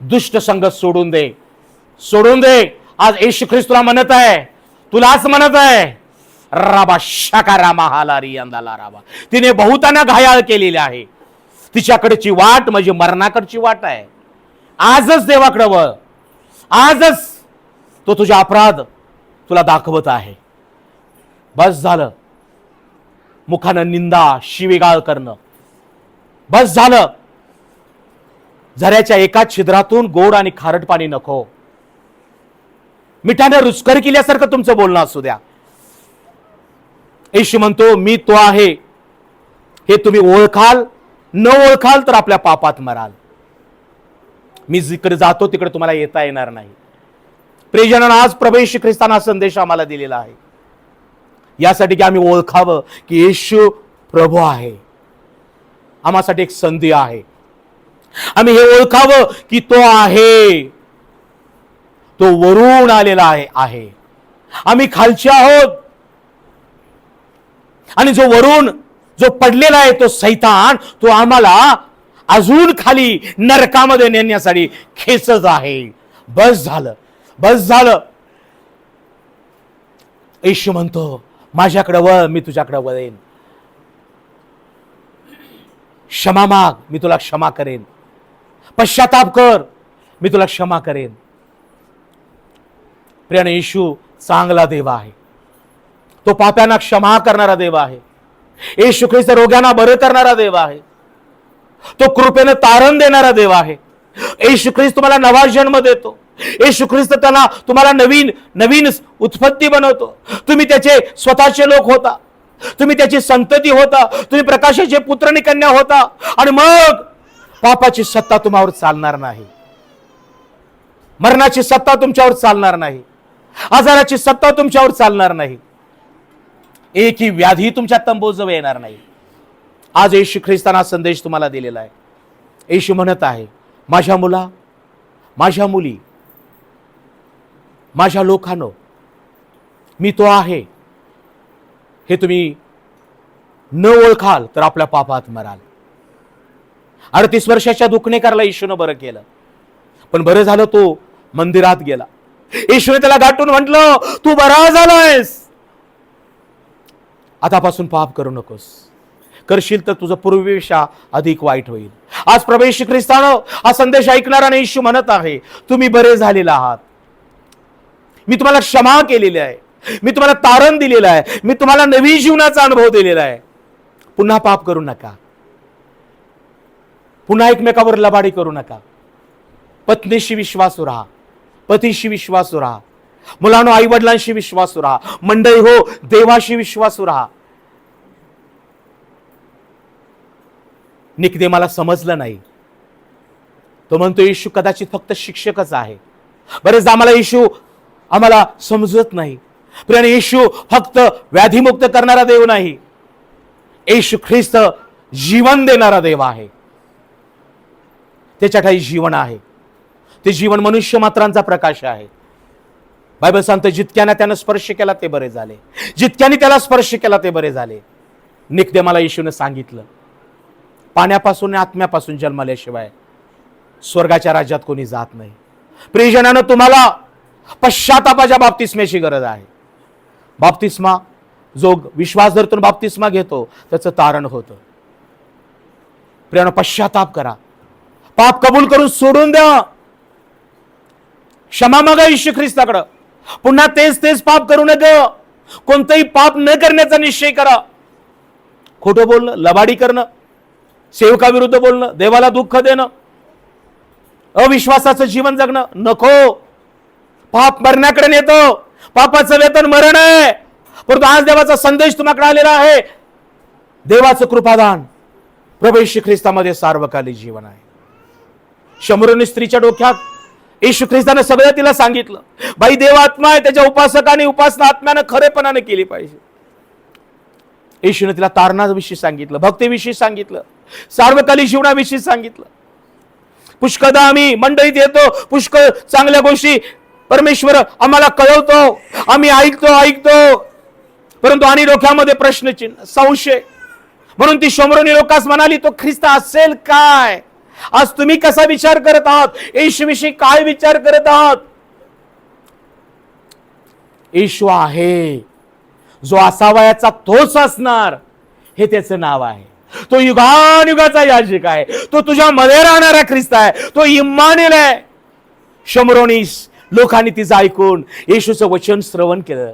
दुष्ट संगत सोडून दे, सोडून दे. आज येशू ख्रिस्त तुला म्हणत आहे, तुलाच म्हणत आहे राबा शकारा महालारी अंदाला राबा. तिने बहुतांना घायाळ केलेले आहे. तिच्याकडची वाट म्हणजे मरणाकडची वाट आहे. आजच देवाकडे वळ. आजच तो तुझा अपराध तुला दाखवत आहे. बस झालं मुखानं निंदा शिवीगाळ करणं. बस झालं. झऱ्याच्या एका छिद्रातून गोड आणि खारट पाणी नको. मिठाने रुचकर केल्यासारखं तुमचं बोलणं असू द्या. येशू म्हणतो मी तो आहे हे तुम्ही ओळखाल. न ओळखाल तर आपल्या पापात मराल. मी जिकडे जातो तिकडे तुम्हाला येता येणार नाही. प्रियजनांनो, आज प्रभू येशू ख्रिस्ताने हा संदेश आम्हाला दिलेला आहे यासाठी की आम्ही ओळखावं की येशू प्रभू आहे. आम्हासाठी एक संधी आहे. आम्ही हे ओळखावं की तो आहे, तो वरून आलेला आहे. आम्ही खालचे आहोत आणि जो वरून जो पडलेला आहे तो सैतान, तो आम्हाला अजून खाली नरकामध्ये नेण्यासाठी खेचत आहे. बस झालं, बस झालं. येशू म्हणतो माझ्याकडे वळ, मी तुझ्याकडे वळेन. क्षमा माग, मी तुला क्षमा करेन. पश्चाताप कर, मी तुला क्षमा करेन. प्रियाने, येशू चांगला देव आहे. तो पाप्यांना क्षमा करणारा देव आहे. येशू ख्रिस्त रोग्यांना बरं करणारा देव आहे. तो कृपेने तारण देणारा देव आहे. येशू ख्रिस्त तुम्हाला नवा जन्म देतो. येशू ख्रिस्त तुम्हाला नवीन नवीन उत्पत्ती बनवतो. तुम्ही त्याचे स्वतःचे लोक होता. तुम्ही त्याची संतती होता. तुम्ही प्रकाशाचे पुत्र आणि कन्या होता. आणि मग पापाची सत्ता तुम्हावर चालणार नाही. मरणाची सत्ता तुमच्यावर चालणार नाही. आजाराची सत्ता तुमच्यावर चालणार नाही. एकही व्याधी तुमच्या तंबूजवळ येणार नाही. आज येशू ख्रिस्ताना संदेश तुम्हाला दिलेला आहे. येशू म्हणत आहे माझ्या मुला, माझ्या मुली, माझ्या लोकांनो, मी तो आहे हे तुम्ही न ओळखाल तर आपल्या पापात मराल. 38 वर्षाच्या दुखणेकरला येशूनं बरं केलं. पण बरं झालं तो मंदिरात गेला. येशूने त्याला गाठून म्हटलं तू बरा झालायस, आतापासून पाप करू नकोस. करशील तर तुझं पूर्वीपेक्षा अधिक वाईट होईल. आज प्रभू येशू ख्रिस्तानं हा संदेश ऐकणारा येशू म्हणत आहे तुम्ही बरे झालेला आहात. मी तुम्हाला क्षमा केलेली आहे. मी तुम्हाला तारण दिलेलं आहे. मी तुम्हाला नवीन जीवनाचा अनुभव दिलेला आहे. पुन्हा पाप करू नका. पुन्हा एकमेकावर लबाडी करू नका. पत्नीशी विश्वासू राहा. पतीशी विश्वासू राहा. मुलांनो, आई वडिलांशी विश्वासू राहा. मंडळी हो, देवाशी विश्वासू राहा. निकदेमाला समजलं नाही. तो म्हणतो येशू कदाचित फक्त शिक्षकच आहे. बरेच आम्हाला येशू आम्हाला समजत नाही. प्रिय येशू फक्त व्याधीमुक्त करणारा देव नाही. येशू ख्रिस्त जीवन देणारा देव आहे. त्याच्या ठाई जीवन आहे. ते जीवन मनुष्य मात्रांचा प्रकाश आहे. बायबल सांगते जितक्याने त्यानं स्पर्श केला ते बरे झाले. जितक्याने त्याला स्पर्श केला ते बरे झाले. निकदेमाला येशूने सांगितलं पाण्यापासून आणि आत्म्यापासून जन्मल्याशिवाय स्वर्गाच्या राज्यात कोणी जात नाही. प्रियजनानं, तुम्हाला पश्चातापाच्या बाप्तिस्म्याची गरज आहे. बाप्तिस्मा जो विश्वास धरतून बाप्तिस्मा घेतो त्याचं तारण होतं. प्रियानं, पश्चाताप करा. पाप कबूल करून सोडून द्या. क्षमा मागा येशू ख्रिस्ताकडं. पुन्हा तेच तेच पाप करू नका. कोणतंही पाप न करण्याचा निश्चय करा. खोटं बोलणं, लबाडी करणं, सेवकाविरुद्ध बोलणं, देवाला दुःख देणं, अविश्वासाचं जीवन जगणं नको. पाप मरण्याकडे नेतो. पापाचं वेतन मरण आहे. परंतु आज देवाचा संदेश तुम्हाकडे आलेला आहे. देवाचं कृपादान प्रभू येशू ख्रिस्तामध्ये सार्वकालिक जीवन आहे. शमरोनी स्त्रीच्या डोक्यात येशू ख्रिस्ताने सगळं तिला सांगितलं. बाई देव आत्मा आहे. त्याच्या उपासकाने उपासना आत्म्यानं खरेपणाने केली पाहिजे. येशूने तिला तारणाविषयी सांगितलं, भक्तीविषयी सांगितलं, सार्वकालिक जीवनाविषयी सांगितलं. पुष्कळदा आम्ही मंडळीत येतो, पुष्कळ चांगल्या गोष्टी परमेश्वर आम्हाला कळवतो, आम्ही ऐकतो, परंतु आणि डोक्यामध्ये प्रश्नचिन्ह, संशय. म्हणून ती शमरोनी लोकांस म्हणाली तो ख्रिस्त असेल काय? आज तुम्ही कसा विचार करत आहात? येशूविषयी काय विचार करत आहात? येशू आहे जो असावयाचा तोच असणार, हे त्याचं नाव आहे. तो युगानुगाचा याजक आहे. तो तुझ्या मध्ये राहणारा ख्रिस्त आहे. तो इम्मानुएल आहे. शंभरोनीस लोकांनी तिचं ऐकून येशूचं वचन श्रवण केलं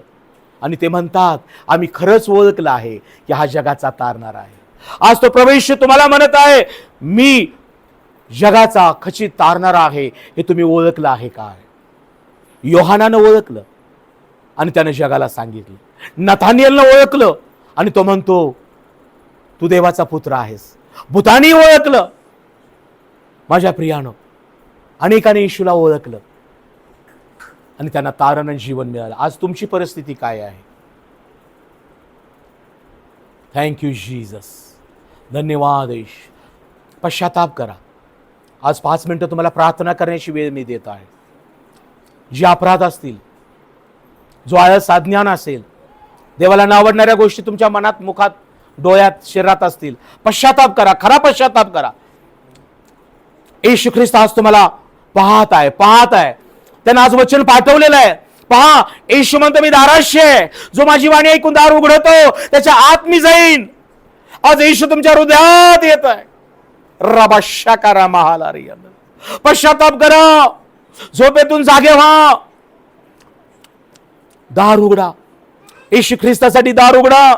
आणि ते म्हणतात, आम्ही खरंच ओळखलं आहे की हा जगाचा तारणार आहे. आज तो प्रभू येशू तुम्हाला म्हणत आहे, मी जगाचा खचित तारणारा आहे. हे तुम्ही ओळखलं आहे काय? योहानानं ओळखलं आणि त्यानं जगाला सांगितलं. नथानिएलनं ओळखलं आणि तो म्हणतो, तू देवाचा पुत्र आहेस. भूतानी ओळखलं. माझ्या प्रियानं अनेकाने येशूला ओळखलं आणि त्यांना तारण जीवन मिळालं. आज तुमची परिस्थिती काय आहे? Thank you Jesus. धन्यवाद येशू. पश्चाताप करा. आज 5 मिनिटं तुम्हाला प्रार्थना करण्याची वेळ मी देत आहे. जे अपराध असतील, जो आळस अज्ञान असेल, देवाला न आवडणाऱ्या गोष्टी तुमच्या मनात, मुखात, डोळ्यात, शरीरात असतील, पश्चाताप करा. खरा पश्चाताप करा. येशू ख्रिस्त आज तुम्हाला पाहत आहे. त्यानं आज वचन पाठवलेलं आहे. पहा, येशू म्हणतो, मी दाराशी आहे. जो माझी वाणी ऐकून दार उघडतो त्याच्या आत मी जाईन. आज येशू तुमच्या हृदयात येत आहे. रबाशाकारा महालारी. पश्चाताप करा. झोपेतून जागे व्हा. दार उघडा. येशू ख्रिस्तासाठी दार उघडा.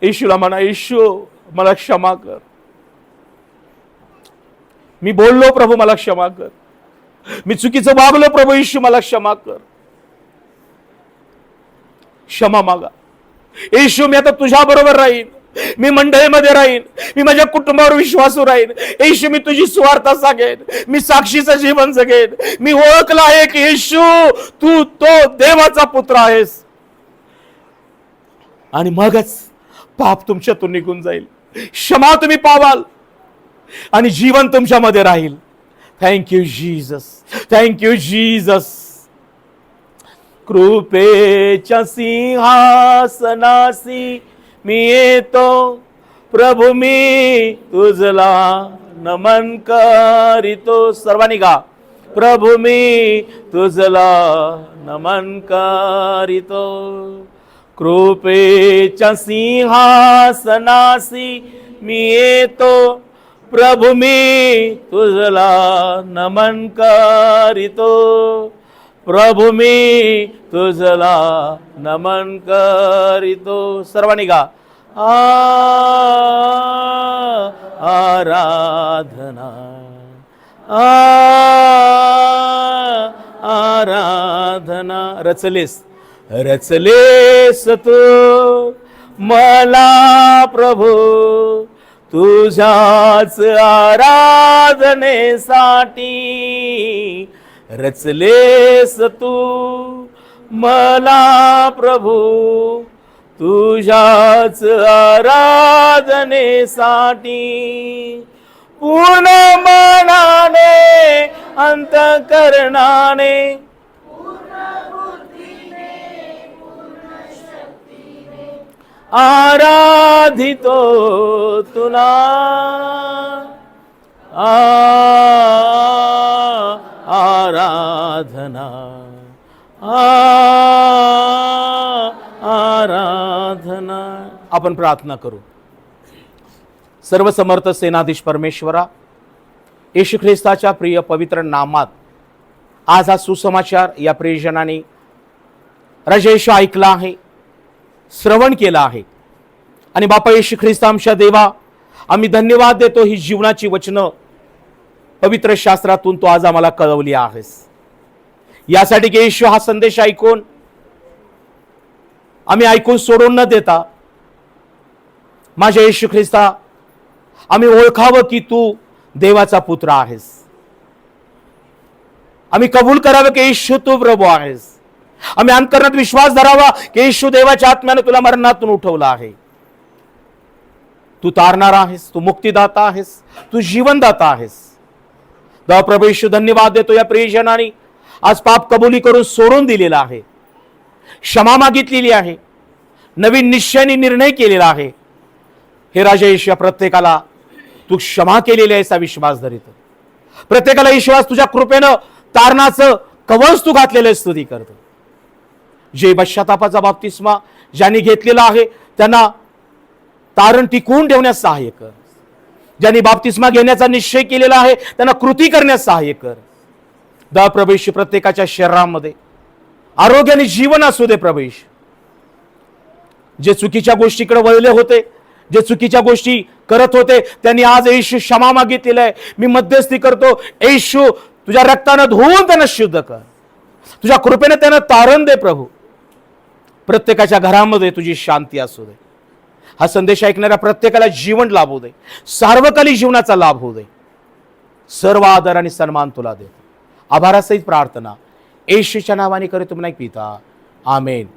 येशूला म्हणा, येशू मला क्षमा कर. मी बोललो प्रभू मला क्षमा कर. मी चुकीचं वागलो प्रभू येशू मला क्षमा कर. क्षमा मागा. येशू मी आता तुझ्या बरोबर राहीन. मी मंडळीमध्ये राहीन. मी माझ्या कुटुंबावर विश्वासू राहीन. येशू मी तुझी सुवार्ता सांगेन. मी साक्षीचं जीवन जगेन. मी ओळखलं आहे की येशू तू तो देवाचा पुत्र आहेस. आणि मगच पाप तुमच्यातून निघून जाईल. क्षमा तुम्ही पावाल आणि जीवन तुमच्यामध्ये राहील. Thank you Jesus. Thank you Jesus. कृपेच्या सिंहासनासी मी येतो प्रभू, मी तुझला नमन करीतो. सर्वांनी गा. प्रभू मी तुझला नमन करीतो. कृपेच्या सिंहासनासी मी येतो प्रभू, मी तुझला नमन करीतो. प्रभू मी तुझला नमन करीतो. सर्वांनी गा. आराधना आराधना. रचलेस तू मला प्रभू तुझ्याच आराधनेसाठी. रचलेस तू मला प्रभू तुझ्याच आराधनेसाठी. पूर्ण मनाने अंतःकरणाने आराधितो तुला. आराधना आराधना. आपण प्रार्थना करू. सर्वसमर्थ सेनाधीश परमेश्वरा, येशू ख्रिस्ताच्या प्रिय पवित्र नामात आज हा सुसमाचार या प्रियजनाने राजा येशू ऐकला आहे, श्रवण केला आहे. आणि बापा येशू ख्रिस्त आमच्या देवा, आम्ही धन्यवाद देतो. ही जीवनाची वचनं पवित्र शास्त्रातून तो आज आम्हाला कळवली आहेस. यासाठी की येशू हा संदेश ऐकून आम्ही ऐकून सोडून न देता, माझ्या येशू ख्रिस्ता, आम्ही ओळखावं की तू देवाचा पुत्र आहेस. आम्ही कबूल करावं की येशू तू प्रभू आहेस. आम्ही अंतकरणात विश्वास धरावा की येशू देवाच्या आत्म्याने तुला मरणातून उठवला आहे. तू तारणारा आहेस, तू मुक्तिदाता आहेस, तू जीवनदाता आहेस. देवा प्रभू येशू, धन्यवाद देतो या प्रियजनांनी आज पाप कबुली करून सोडून दिलेला आहे, क्षमा मागितलेली आहे, नवीन निश्चयाने निर्णय केलेला आहे. हे राजा येशू, या प्रत्येकाला तू क्षमा केलेली आहेस विश्वास धरितो. प्रत्येकाला विश्वास तुझ्या कृपेनं तारणाचं कवच तू घातलेलं स्तुती करतो. जे पश्चातापाचा बाप्तिस्मा ज्यांनी घेतलेला आहे त्यांना तारण टिकवून ठेवण्यास सहाय्य कर. ज्यांनी बाप्तिस्मा घेण्याचा निश्चय केलेला आहे त्यांना कृती करण्यास सहाय्य कर. प्रभेश प्रत्येकाच्या शरीरामध्ये आरोग्याने जीवन असू दे प्रभेश. जे चुकीच्या गोष्टीकडे वळले होते, जे चुकीच्या गोष्टी करत होते, त्यांनी आज येशू क्षमा मागितलेला आहे. मी मध्यस्थी करतो, येशू तुझ्या रक्तानं धुवून त्यांना शुद्ध कर. तुझ्या कृपेने त्यांना तारण दे प्रभू. प्रत्येकाच्या घरामध्ये तुझी शांती असू दे. हा संदेश ऐकणाऱ्या प्रत्येकाला जीवन लाभू दे. सार्वकालिक जीवनाचा लाभ होऊ दे. सर्व आदर आणि सन्मान तुला देतो. आभारासहित प्रार्थना येशूच्या नावाने करतो नाही पिता. आमेन.